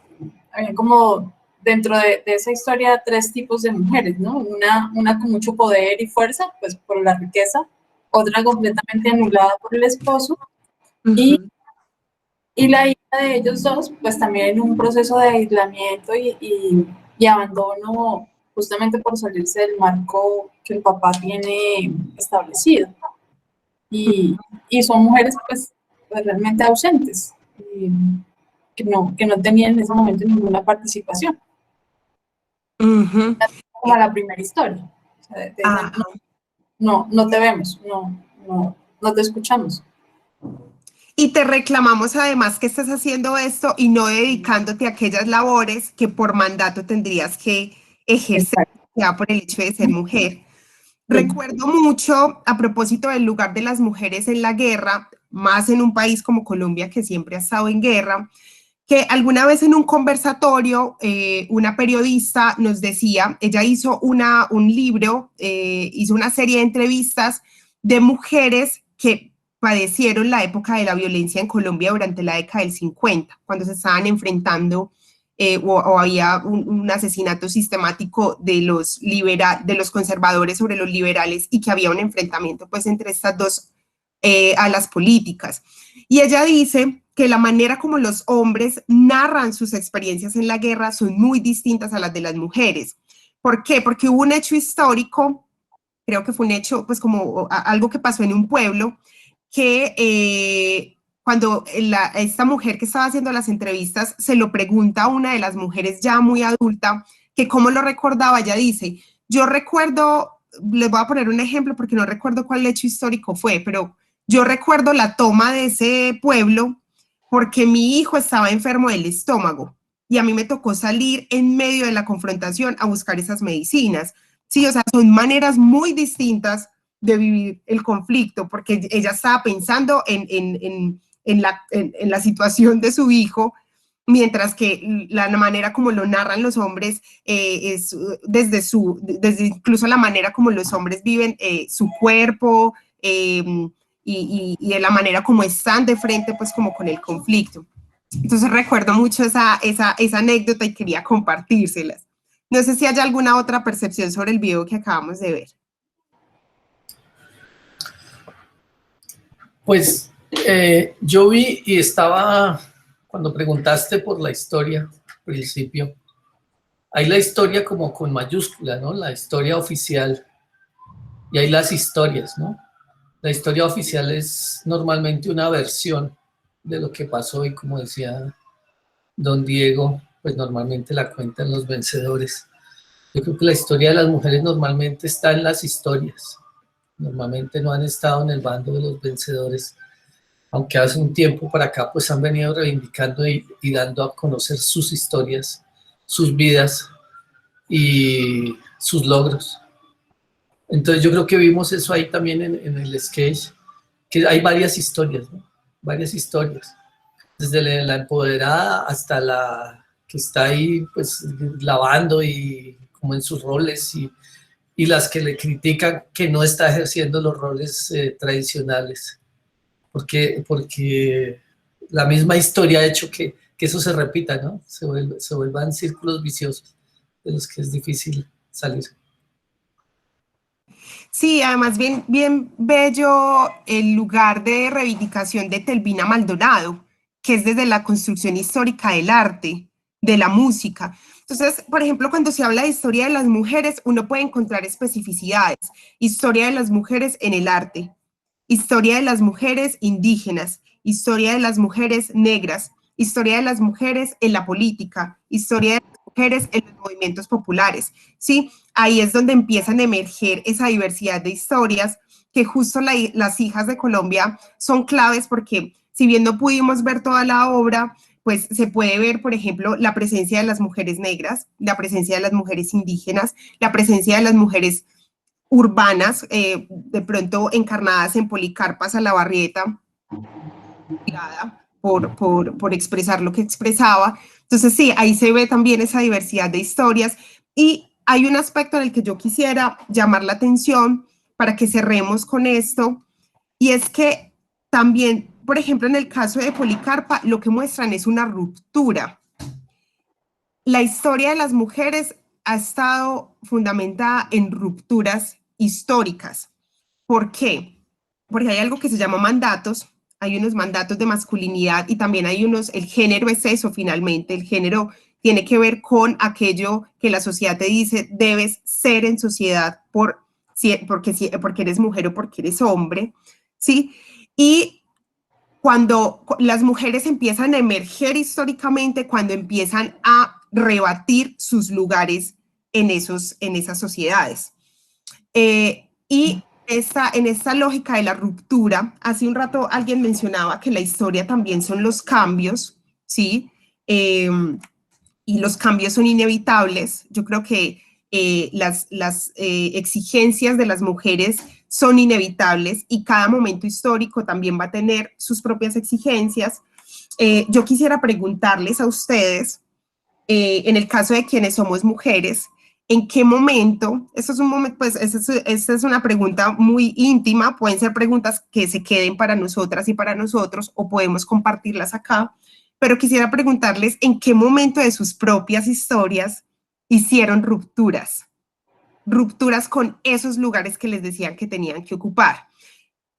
había como dentro de esa historia 3 tipos de mujeres, ¿no? Una con mucho poder y fuerza, pues por la riqueza, otra completamente anulada por el esposo, y la hija de ellos dos, pues también en un proceso de aislamiento y abandono, justamente por salirse del marco que el papá tiene establecido. Y son mujeres pues realmente ausentes, que no tenían en ese momento ninguna participación. Ujú. Como la primera historia. O sea, no te vemos, no te escuchamos. Y te reclamamos además que estés haciendo esto y no dedicándote a aquellas labores que por mandato tendrías que ejercer ya por el hecho de ser mujer. Recuerdo mucho, a propósito del lugar de las mujeres en la guerra, más en un país como Colombia que siempre ha estado en guerra, que alguna vez en un conversatorio una periodista nos decía, ella hizo un libro, hizo una serie de entrevistas de mujeres que padecieron la época de la violencia en Colombia durante la década del 50, cuando se estaban enfrentando o había un asesinato sistemático de los conservadores sobre los liberales y que había un enfrentamiento pues entre estas dos alas políticas. Y ella dice que la manera como los hombres narran sus experiencias en la guerra son muy distintas a las de las mujeres. ¿Por qué? Porque hubo un hecho histórico, creo que fue un hecho, pues como algo que pasó en un pueblo, que cuando esta mujer que estaba haciendo las entrevistas se lo pregunta a una de las mujeres ya muy adulta, que cómo lo recordaba, ella dice, yo recuerdo, les voy a poner un ejemplo porque no recuerdo cuál hecho histórico fue, pero yo recuerdo la toma de ese pueblo porque mi hijo estaba enfermo del estómago y a mí me tocó salir en medio de la confrontación a buscar esas medicinas. Sí, o sea, son maneras muy distintas de vivir el conflicto, porque ella estaba pensando en la situación de su hijo, mientras que la manera como lo narran los hombres es desde incluso la manera como los hombres viven su cuerpo y de la manera como están de frente pues como con el conflicto. Entonces recuerdo mucho esa anécdota y quería compartírselas. No sé si hay alguna otra percepción sobre el video que acabamos de ver. Pues yo vi y estaba, cuando preguntaste por la historia al principio, hay la historia como con mayúscula, ¿no? La historia oficial. Y hay las historias, ¿no? La historia oficial es normalmente una versión de lo que pasó y como decía don Diego, pues normalmente la cuentan los vencedores. Yo creo que la historia de las mujeres normalmente está en las historias. Normalmente no han estado en el bando de los vencedores, aunque hace un tiempo para acá pues han venido reivindicando y dando a conocer sus historias, sus vidas y sus logros. Entonces yo creo que vimos eso ahí también en el sketch, que hay varias historias, ¿no? Varias historias. Desde la empoderada hasta la que está ahí pues lavando y como en sus roles y las que le critican que no está ejerciendo los roles tradicionales. Porque la misma historia ha hecho que eso se repita, ¿no? Se vuelvan círculos viciosos de los que es difícil salir. Sí, además bien bello el lugar de reivindicación de Telvina Maldonado, que es desde la construcción histórica del arte, de la música. Entonces, por ejemplo, cuando se habla de historia de las mujeres, uno puede encontrar especificidades. Historia de las mujeres en el arte, historia de las mujeres indígenas, historia de las mujeres negras, historia de las mujeres en la política, historia de las mujeres en los movimientos populares, ¿sí? Ahí es donde empiezan a emerger esa diversidad de historias que justo las hijas de Colombia son claves porque si bien no pudimos ver toda la obra, pues se puede ver, por ejemplo, la presencia de las mujeres negras, la presencia de las mujeres indígenas, la presencia de las mujeres urbanas, de pronto encarnadas en Policarpa Salabarrieta, por expresar lo que expresaba. Entonces sí, ahí se ve también esa diversidad de historias y hay un aspecto en el que yo quisiera llamar la atención para que cerremos con esto y es que también, por ejemplo, en el caso de Policarpa, lo que muestran es una ruptura. La historia de las mujeres ha estado fundamentada en rupturas históricas. ¿Por qué? Porque hay algo que se llama mandatos, hay unos mandatos de masculinidad y también hay unos, el género es eso finalmente, el género tiene que ver con aquello que la sociedad te dice debes ser en sociedad porque eres mujer o porque eres hombre, ¿sí? Y cuando las mujeres empiezan a emerger históricamente, cuando empiezan a rebatir sus lugares en esas sociedades. Y en esta lógica de la ruptura, hace un rato alguien mencionaba que la historia también son los cambios, ¿sí? Y los cambios son inevitables. Yo creo que las exigencias de las mujeres son inevitables y cada momento histórico también va a tener sus propias exigencias. Yo quisiera preguntarles a ustedes, en el caso de quienes somos mujeres, ¿en qué momento? Esto es un momento, pues, esta es una pregunta muy íntima, pueden ser preguntas que se queden para nosotras y para nosotros, o podemos compartirlas acá, pero quisiera preguntarles en qué momento de sus propias historias hicieron rupturas con esos lugares que les decían que tenían que ocupar.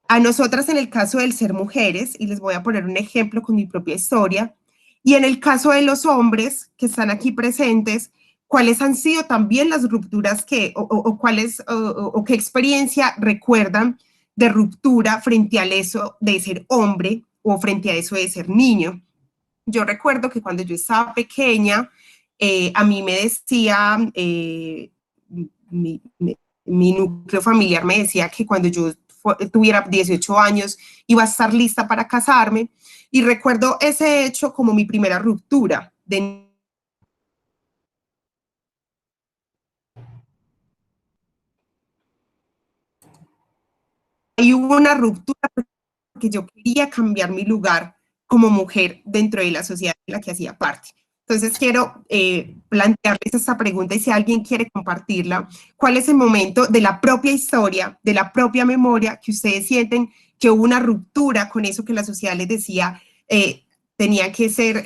A nosotras, en el caso del ser mujeres, y les voy a poner un ejemplo con mi propia historia, y en el caso de los hombres que están aquí presentes, ¿cuáles han sido también las rupturas o qué experiencia recuerdan de ruptura frente a eso de ser hombre o frente a eso de ser niño? Yo recuerdo que cuando yo estaba pequeña, a mí me decía, mi núcleo familiar me decía que cuando yo tuviera 18 años iba a estar lista para casarme, y recuerdo ese hecho como mi primera ruptura de y hubo una ruptura porque yo quería cambiar mi lugar como mujer dentro de la sociedad de la que hacía parte. Entonces quiero plantearles esta pregunta, y si alguien quiere compartirla, ¿cuál es el momento de la propia historia, de la propia memoria, que ustedes sienten que hubo una ruptura con eso que la sociedad les decía tenían que ser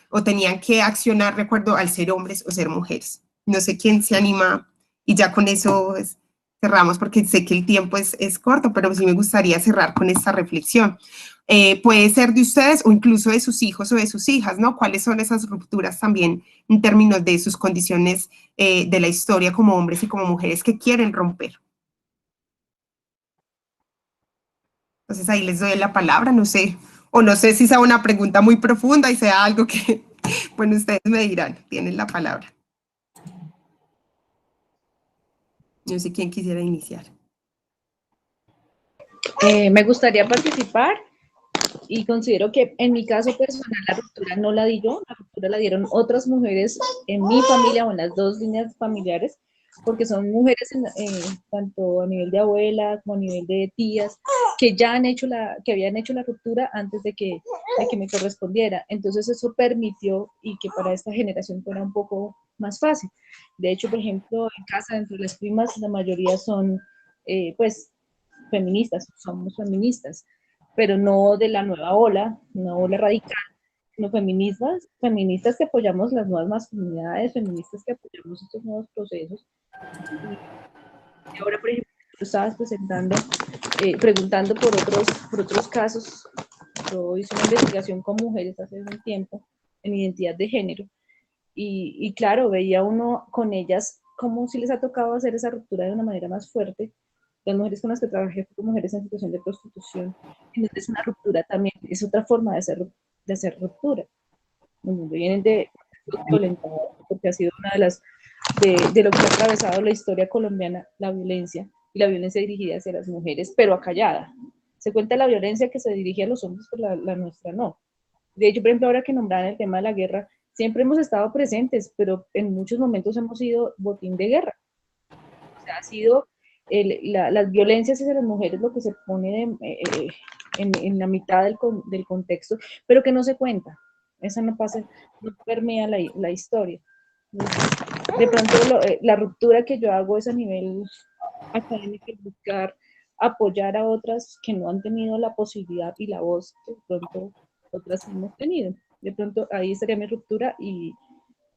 o tenían que accionar de acuerdo al ser hombres o ser mujeres? No sé quién se anima, y ya con eso cerramos, porque sé que el tiempo es corto, pero sí me gustaría cerrar con esta reflexión. Puede ser de ustedes o incluso de sus hijos o de sus hijas, ¿no? ¿Cuáles son esas rupturas también en términos de sus condiciones de la historia como hombres y como mujeres que quieren romper? Entonces ahí les doy la palabra, no sé, o no sé si sea una pregunta muy profunda y sea algo que, bueno, ustedes me dirán, tienen la palabra. No sé quién quisiera iniciar. Me gustaría participar y considero que en mi caso personal la ruptura no la di yo, la ruptura la dieron otras mujeres en mi familia o en las dos líneas familiares, porque son mujeres tanto a nivel de abuela como a nivel de tías que ya habían hecho la ruptura antes de que me correspondiera. Entonces eso permitió y que para esta generación fuera un poco más fácil. De hecho, por ejemplo, en casa, dentro de las primas, la mayoría son pues feministas, somos feministas, pero no de la nueva ola, una ola radical, sino feministas que apoyamos las nuevas masculinidades, feministas que apoyamos estos nuevos procesos. Y ahora, por ejemplo, tú estabas preguntando por otros casos. Yo hice una investigación con mujeres hace un tiempo en identidad de género, y claro, veía uno con ellas como si les ha tocado hacer esa ruptura de una manera más fuerte. Las mujeres con las que trabajé fueron mujeres en situación de prostitución. Entonces una ruptura también es otra forma de hacer ruptura. Vienen de violentados, porque ha sido una de lo que ha atravesado la historia colombiana, la violencia, y la violencia dirigida hacia las mujeres, pero acallada. Se cuenta la violencia que se dirige a los hombres, pero la nuestra no. De hecho, por ejemplo, ahora que nombraban el tema de la guerra, siempre hemos estado presentes, pero en muchos momentos hemos sido botín de guerra. O sea, ha sido las violencias hacia las mujeres lo que se pone en la mitad del contexto, pero que no se cuenta. Esa no permea la historia. De pronto la ruptura que yo hago es a nivel académico, buscar apoyar a otras que no han tenido la posibilidad y la voz que de pronto otras hemos tenido. De pronto ahí estaría mi ruptura, y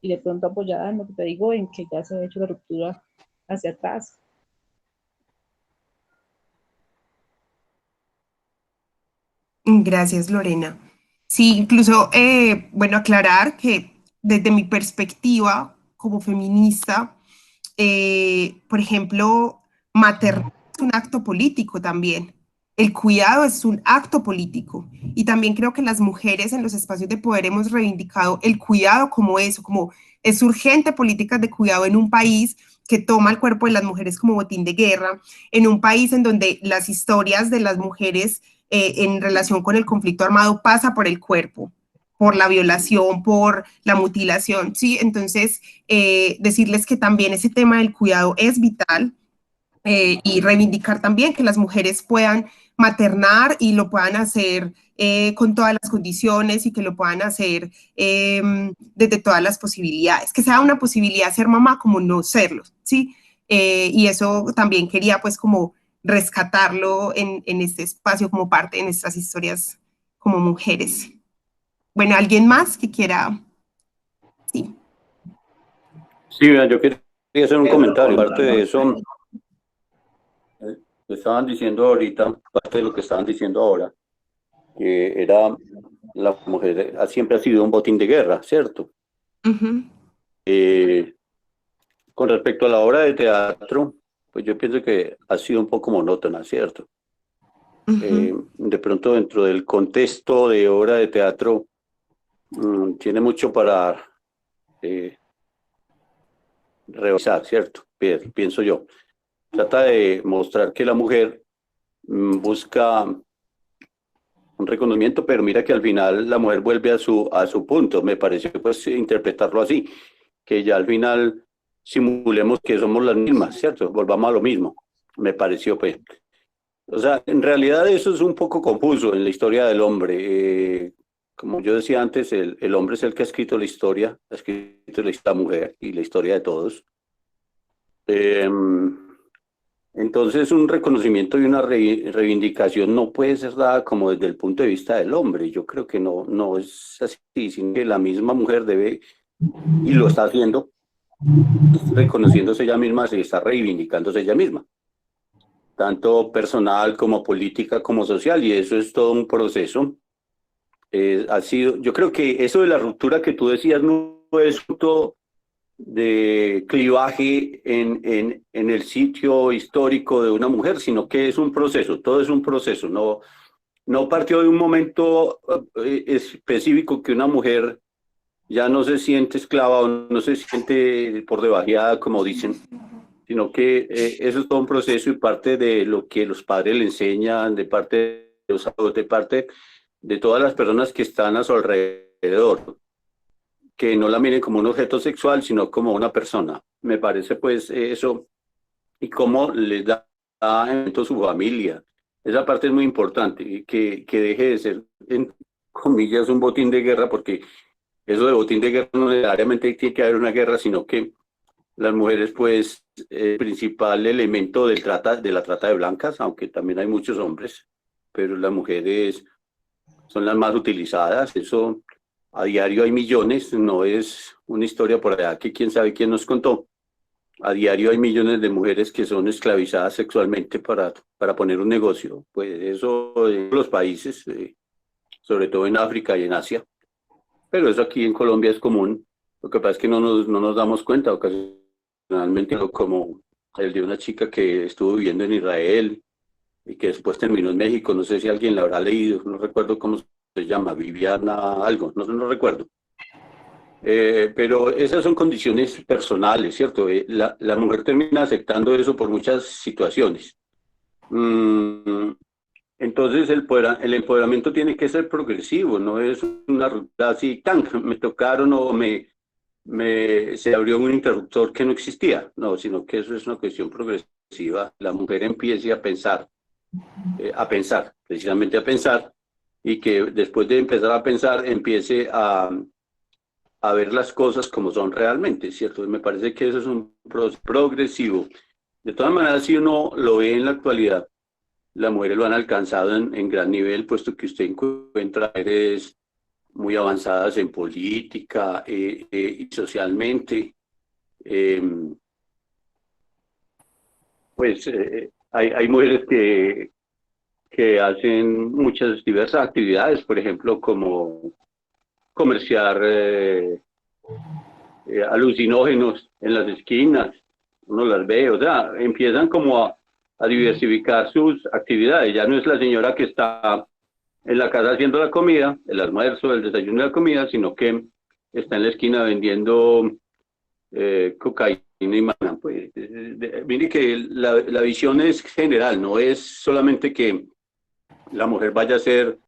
de pronto apoyada en lo que te digo, en que ya se ha hecho la ruptura hacia atrás. Gracias, Lorena. Sí, incluso, bueno, aclarar que desde mi perspectiva como feminista, por ejemplo, maternar es un acto político también. El cuidado es un acto político. Y también creo que las mujeres en los espacios de poder hemos reivindicado el cuidado como eso, como es urgente políticas de cuidado en un país que toma el cuerpo de las mujeres como botín de guerra, en un país en donde las historias de las mujeres en relación con el conflicto armado pasa por el cuerpo, por la violación, por la mutilación, ¿sí? Entonces, decirles que también ese tema del cuidado es vital y reivindicar también que las mujeres puedan maternar y lo puedan hacer con todas las condiciones y que lo puedan hacer desde todas las posibilidades, que sea una posibilidad ser mamá como no serlo, ¿sí? Y eso también quería pues como rescatarlo en este espacio como parte de nuestras historias como mujeres. Bueno, ¿alguien más que quiera? Sí. Sí, mira, yo quería hacer un comentario. Parte de eso, que estaban diciendo ahorita, parte de lo que estaban diciendo ahora, que era la mujer siempre ha sido un botín de guerra, ¿cierto? Uh-huh. Con respecto a la obra de teatro, pues yo pienso que ha sido un poco monótona, ¿cierto? De pronto dentro del contexto de obra de teatro tiene mucho para revisar, ¿cierto? Pienso yo. Trata de mostrar que la mujer busca un reconocimiento, pero mira que al final la mujer vuelve a su punto. Me pareció pues interpretarlo así, que ya al final simulemos que somos las mismas, ¿cierto? Volvamos a lo mismo, me pareció pues. O sea, en realidad eso es un poco confuso en la historia del hombre. Como yo decía antes, el hombre es el que ha escrito la historia, ha escrito la historia de la mujer y la historia de todos. Entonces un reconocimiento y una reivindicación no puede ser dada como desde el punto de vista del hombre. Yo creo que no es así, sino que la misma mujer debe, y lo está haciendo, reconociéndose ella misma, se está reivindicándose ella misma, tanto personal como política como social, y eso es todo un proceso. Yo creo que eso de la ruptura que tú decías no es fruto de clivaje en el sitio histórico de una mujer, sino que es un proceso, todo es un proceso, no partió de un momento específico que una mujer ya no se siente esclava o no se siente por debajeada, como dicen, sino que eso es todo un proceso y parte de lo que los padres le enseñan, de parte de los adultos, de parte de todas las personas que están a su alrededor, que no la miren como un objeto sexual, sino como una persona. Me parece pues eso, y cómo les da a su familia. Esa parte es muy importante, que deje de ser, en comillas, un botín de guerra, porque eso de botín de guerra no necesariamente tiene que haber una guerra, sino que las mujeres, pues, el principal elemento de la trata de blancas, aunque también hay muchos hombres, pero las mujeres son las más utilizadas. Eso a diario hay millones, no es una historia por allá que quién sabe quién nos contó. A diario hay millones de mujeres que son esclavizadas sexualmente para poner un negocio. Pues eso en los países, sobre todo en África y en Asia, pero eso aquí en Colombia es común. Lo que pasa es que no nos damos cuenta ocasionalmente, como el de una chica que estuvo viviendo en Israel y que después terminó en México. No sé si alguien la habrá leído, no recuerdo cómo se llama, Viviana algo, no recuerdo. Pero esas son condiciones personales, ¿cierto? La mujer termina aceptando eso por muchas situaciones. Entonces el empoderamiento tiene que ser progresivo, no es una ruta así, tan, me tocaron o se abrió un interruptor que no existía, no, sino que eso es una cuestión progresiva. La mujer empiece a pensar, precisamente a pensar, y que después de empezar a pensar empiece a ver las cosas como son realmente, ¿cierto? Me parece que eso es un proceso progresivo. De todas maneras, si uno lo ve en la actualidad, las mujeres lo han alcanzado en gran nivel, puesto que usted encuentra mujeres muy avanzadas en política y socialmente. Pues hay mujeres que hacen muchas diversas actividades, por ejemplo, como comerciar alucinógenos en las esquinas, uno las ve, o sea, empiezan como a diversificar sus actividades. Ya no es la señora que está en la casa haciendo la comida, el almuerzo, el desayuno y la comida, sino que está en la esquina vendiendo cocaína y marihuana. Pues, mire que la visión es general, no es solamente que la mujer vaya a ser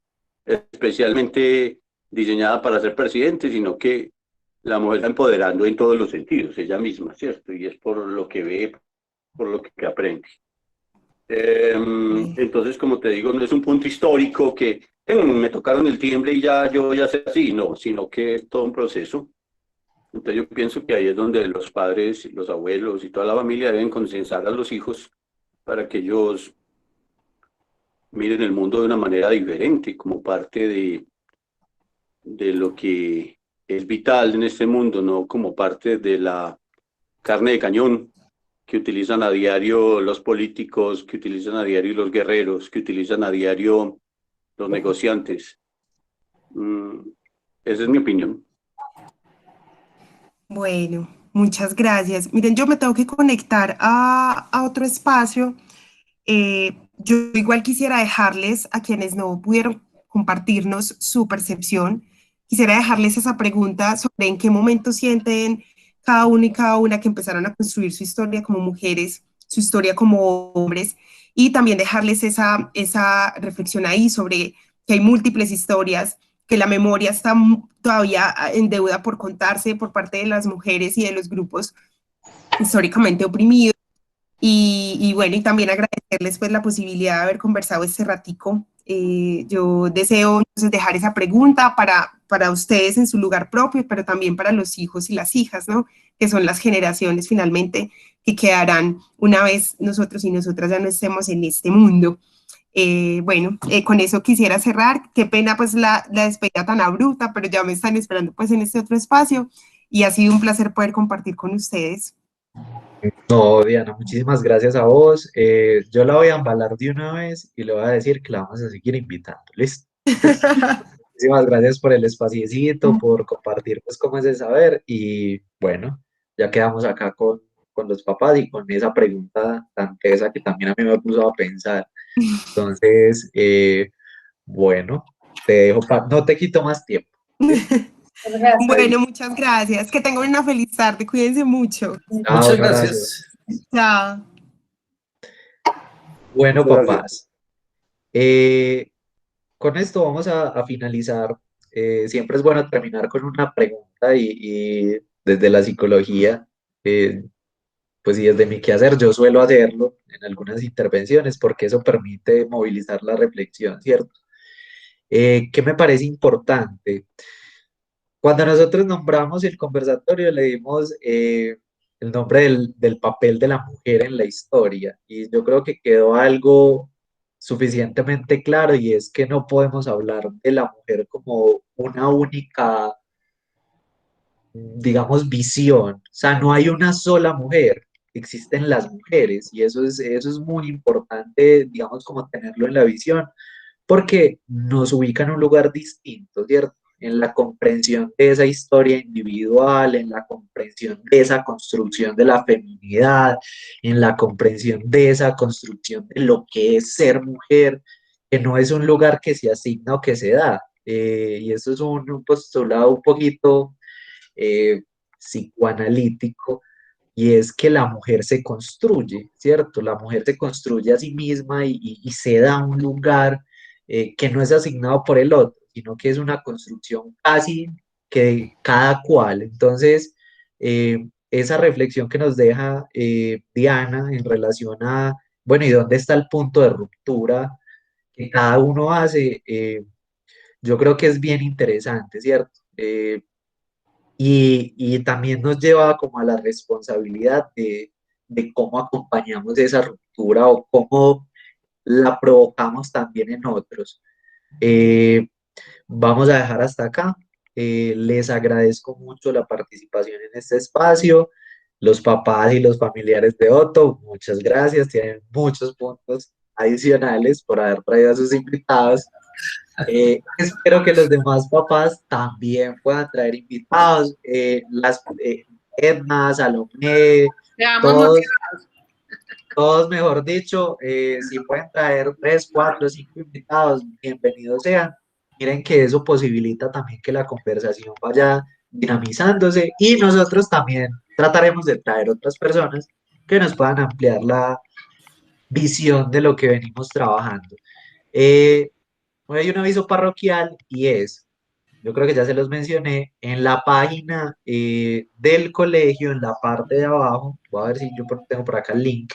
especialmente diseñada para ser presidente, sino que la mujer está empoderando en todos los sentidos, ella misma, ¿cierto? Y es por lo que ve, por lo que aprende. Entonces, como te digo, no es un punto histórico que me tocaron el timbre y ya yo ya sé así, no, sino que es todo un proceso. Entonces yo pienso que ahí es donde los padres, los abuelos y toda la familia deben concienciar a los hijos para que ellos miren el mundo de una manera diferente, como parte de lo que es vital en este mundo, no como parte de la carne de cañón que utilizan a diario los políticos, que utilizan a diario los guerreros, que utilizan a diario los negociantes. Esa es mi opinión. Bueno, muchas gracias. Miren, yo me tengo que conectar a otro espacio. Yo igual quisiera dejarles a quienes no pudieron compartirnos su percepción, quisiera dejarles esa pregunta sobre en qué momento sienten cada uno y cada una que empezaron a construir su historia como mujeres, su historia como hombres, y también dejarles esa reflexión ahí sobre que hay múltiples historias, que la memoria está todavía en deuda por contarse por parte de las mujeres y de los grupos históricamente oprimidos. Y bueno, y también agradecerles pues la posibilidad de haber conversado este ratico. Yo deseo entonces dejar esa pregunta para ustedes en su lugar propio, pero también para los hijos y las hijas, ¿no? Que son las generaciones finalmente que quedarán una vez nosotros y nosotras ya no estemos en este mundo. Bueno, con eso quisiera cerrar. Qué pena pues la despedida tan abrupta, pero ya me están esperando pues en este otro espacio y ha sido un placer poder compartir con ustedes. No, Diana, muchísimas gracias a vos. Yo la voy a embalar de una vez y le voy a decir que la vamos a seguir invitando. ¿Listo? Muchísimas gracias por el espaciecito, por compartir pues cómo es el saber y bueno, ya quedamos acá con los papás y con esa pregunta tan tesa que también a mí me puso a pensar. Entonces, bueno, te dejo, no te quito más tiempo. Bueno, muchas gracias. Que tengan una feliz tarde. Cuídense mucho. Muchas gracias. Chao. Bueno, papás. Con esto vamos a finalizar. Siempre es bueno terminar con una pregunta y desde la psicología, pues y desde mi quehacer, yo suelo hacerlo en algunas intervenciones porque eso permite movilizar la reflexión, ¿cierto? ¿Qué me parece importante? Cuando nosotros nombramos el conversatorio, le dimos el nombre del papel de la mujer en la historia y yo creo que quedó algo suficientemente claro y es que no podemos hablar de la mujer como una única, digamos, visión. O sea, no hay una sola mujer, existen las mujeres y eso es muy importante, digamos, como tenerlo en la visión porque nos ubica en un lugar distinto, ¿cierto? En la comprensión de esa historia individual, en la comprensión de esa construcción de la feminidad, en la comprensión de esa construcción de lo que es ser mujer, que no es un lugar que se asigna o que se da. Y eso es un postulado un poquito psicoanalítico, y es que la mujer se construye, ¿cierto? La mujer se construye a sí misma y se da un lugar que no es asignado por el otro, sino que es una construcción casi que de cada cual. Entonces, esa reflexión que nos deja Diana en relación a, bueno, ¿y dónde está el punto de ruptura que cada uno hace? Yo creo que es bien interesante, ¿cierto? Y también nos lleva como a la responsabilidad de cómo acompañamos esa ruptura o cómo la provocamos también en otros. Vamos a dejar hasta acá. Les agradezco mucho la participación en este espacio. Los papás y los familiares de Otto, muchas gracias. Tienen muchos puntos adicionales por haber traído a sus invitados. Espero que los demás papás también puedan traer invitados. Edna, Salomé, todos, mejor dicho, si pueden traer 3, 4, 5 invitados, bienvenidos sean. Miren que eso posibilita también que la conversación vaya dinamizándose y nosotros también trataremos de traer otras personas que nos puedan ampliar la visión de lo que venimos trabajando. Hoy hay un aviso parroquial y es, yo creo que ya se los mencioné, en la página del colegio, en la parte de abajo, voy a ver si yo tengo por acá el link,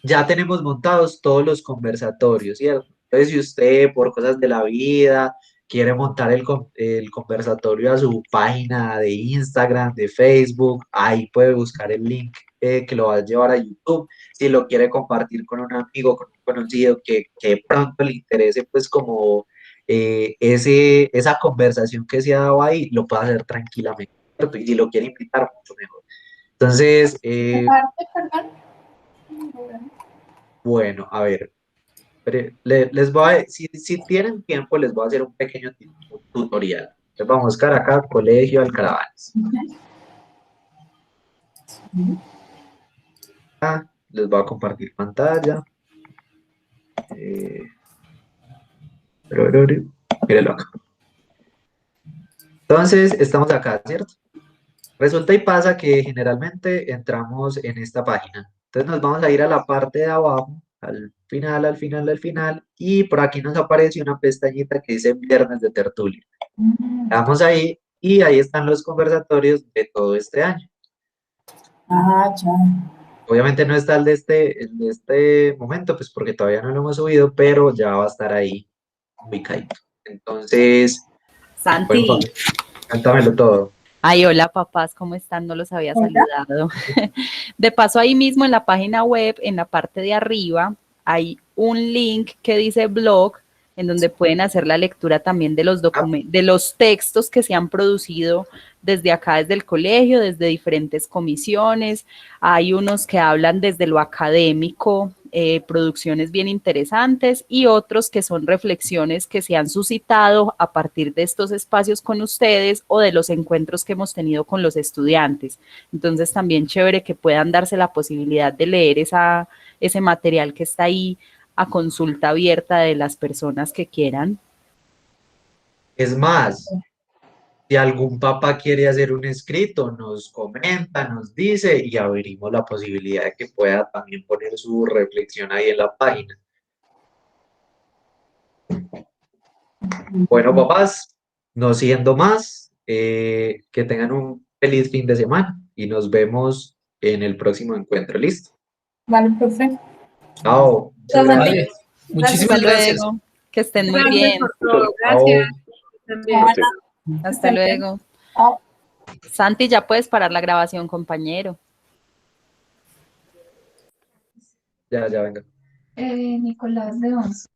ya tenemos montados todos los conversatorios, ¿cierto? Entonces, si usted por cosas de la vida quiere montar el conversatorio a su página de Instagram, de Facebook, ahí puede buscar el link que lo va a llevar a YouTube. Si lo quiere compartir con un amigo, con un conocido que pronto le interese, pues como esa conversación que se ha dado ahí, lo puede hacer tranquilamente, ¿cierto? Y si lo quiere invitar, mucho mejor. Entonces, Aparte, perdón. bueno, a ver, les voy si tienen tiempo, les voy a hacer un pequeño tutorial. Les vamos a buscar acá, Colegio Alcaravanes. Les voy a compartir pantalla. Mírenlo acá. Entonces, estamos acá, ¿cierto? Resulta y pasa que generalmente entramos en esta página. Entonces nos vamos a ir a la parte de abajo, al final, al final, al final, y por aquí nos aparece una pestañita que dice Viernes de Tertulia. Le damos ahí y ahí están los conversatorios de todo este año. Ah, ya. Obviamente no está el de este momento, pues porque todavía no lo hemos subido, pero ya va a estar ahí ubicadito. Entonces, Santi. bueno, cuéntamelo todo. Ay, hola papás, ¿cómo están? No los había Hola. saludado. De paso, ahí mismo en la página web, en la parte de arriba, hay un link que dice blog, en donde pueden hacer la lectura también de de los textos que se han producido desde acá, desde el colegio, desde diferentes comisiones. Hay unos que hablan desde lo académico, producciones bien interesantes, y otros que son reflexiones que se han suscitado a partir de estos espacios con ustedes o de los encuentros que hemos tenido con los estudiantes. Entonces también chévere que puedan darse la posibilidad de leer ese material que está ahí a consulta abierta de las personas que quieran. Es más, si algún papá quiere hacer un escrito, nos comenta, nos dice y abrimos la posibilidad de que pueda también poner su reflexión ahí en la página. Bueno, papás, no siendo más, que tengan un feliz fin de semana y nos vemos en el próximo encuentro. ¿Listo? Vale, profe. Chao. Muchas gracias. Vale, muchísimas Hasta gracias. luego, que estén muy Gracias bien. por todo. Chao. Gracias. También. Hasta luego. Chao. Santi, ya puedes parar la grabación, compañero. Ya, venga. Nicolás de 11.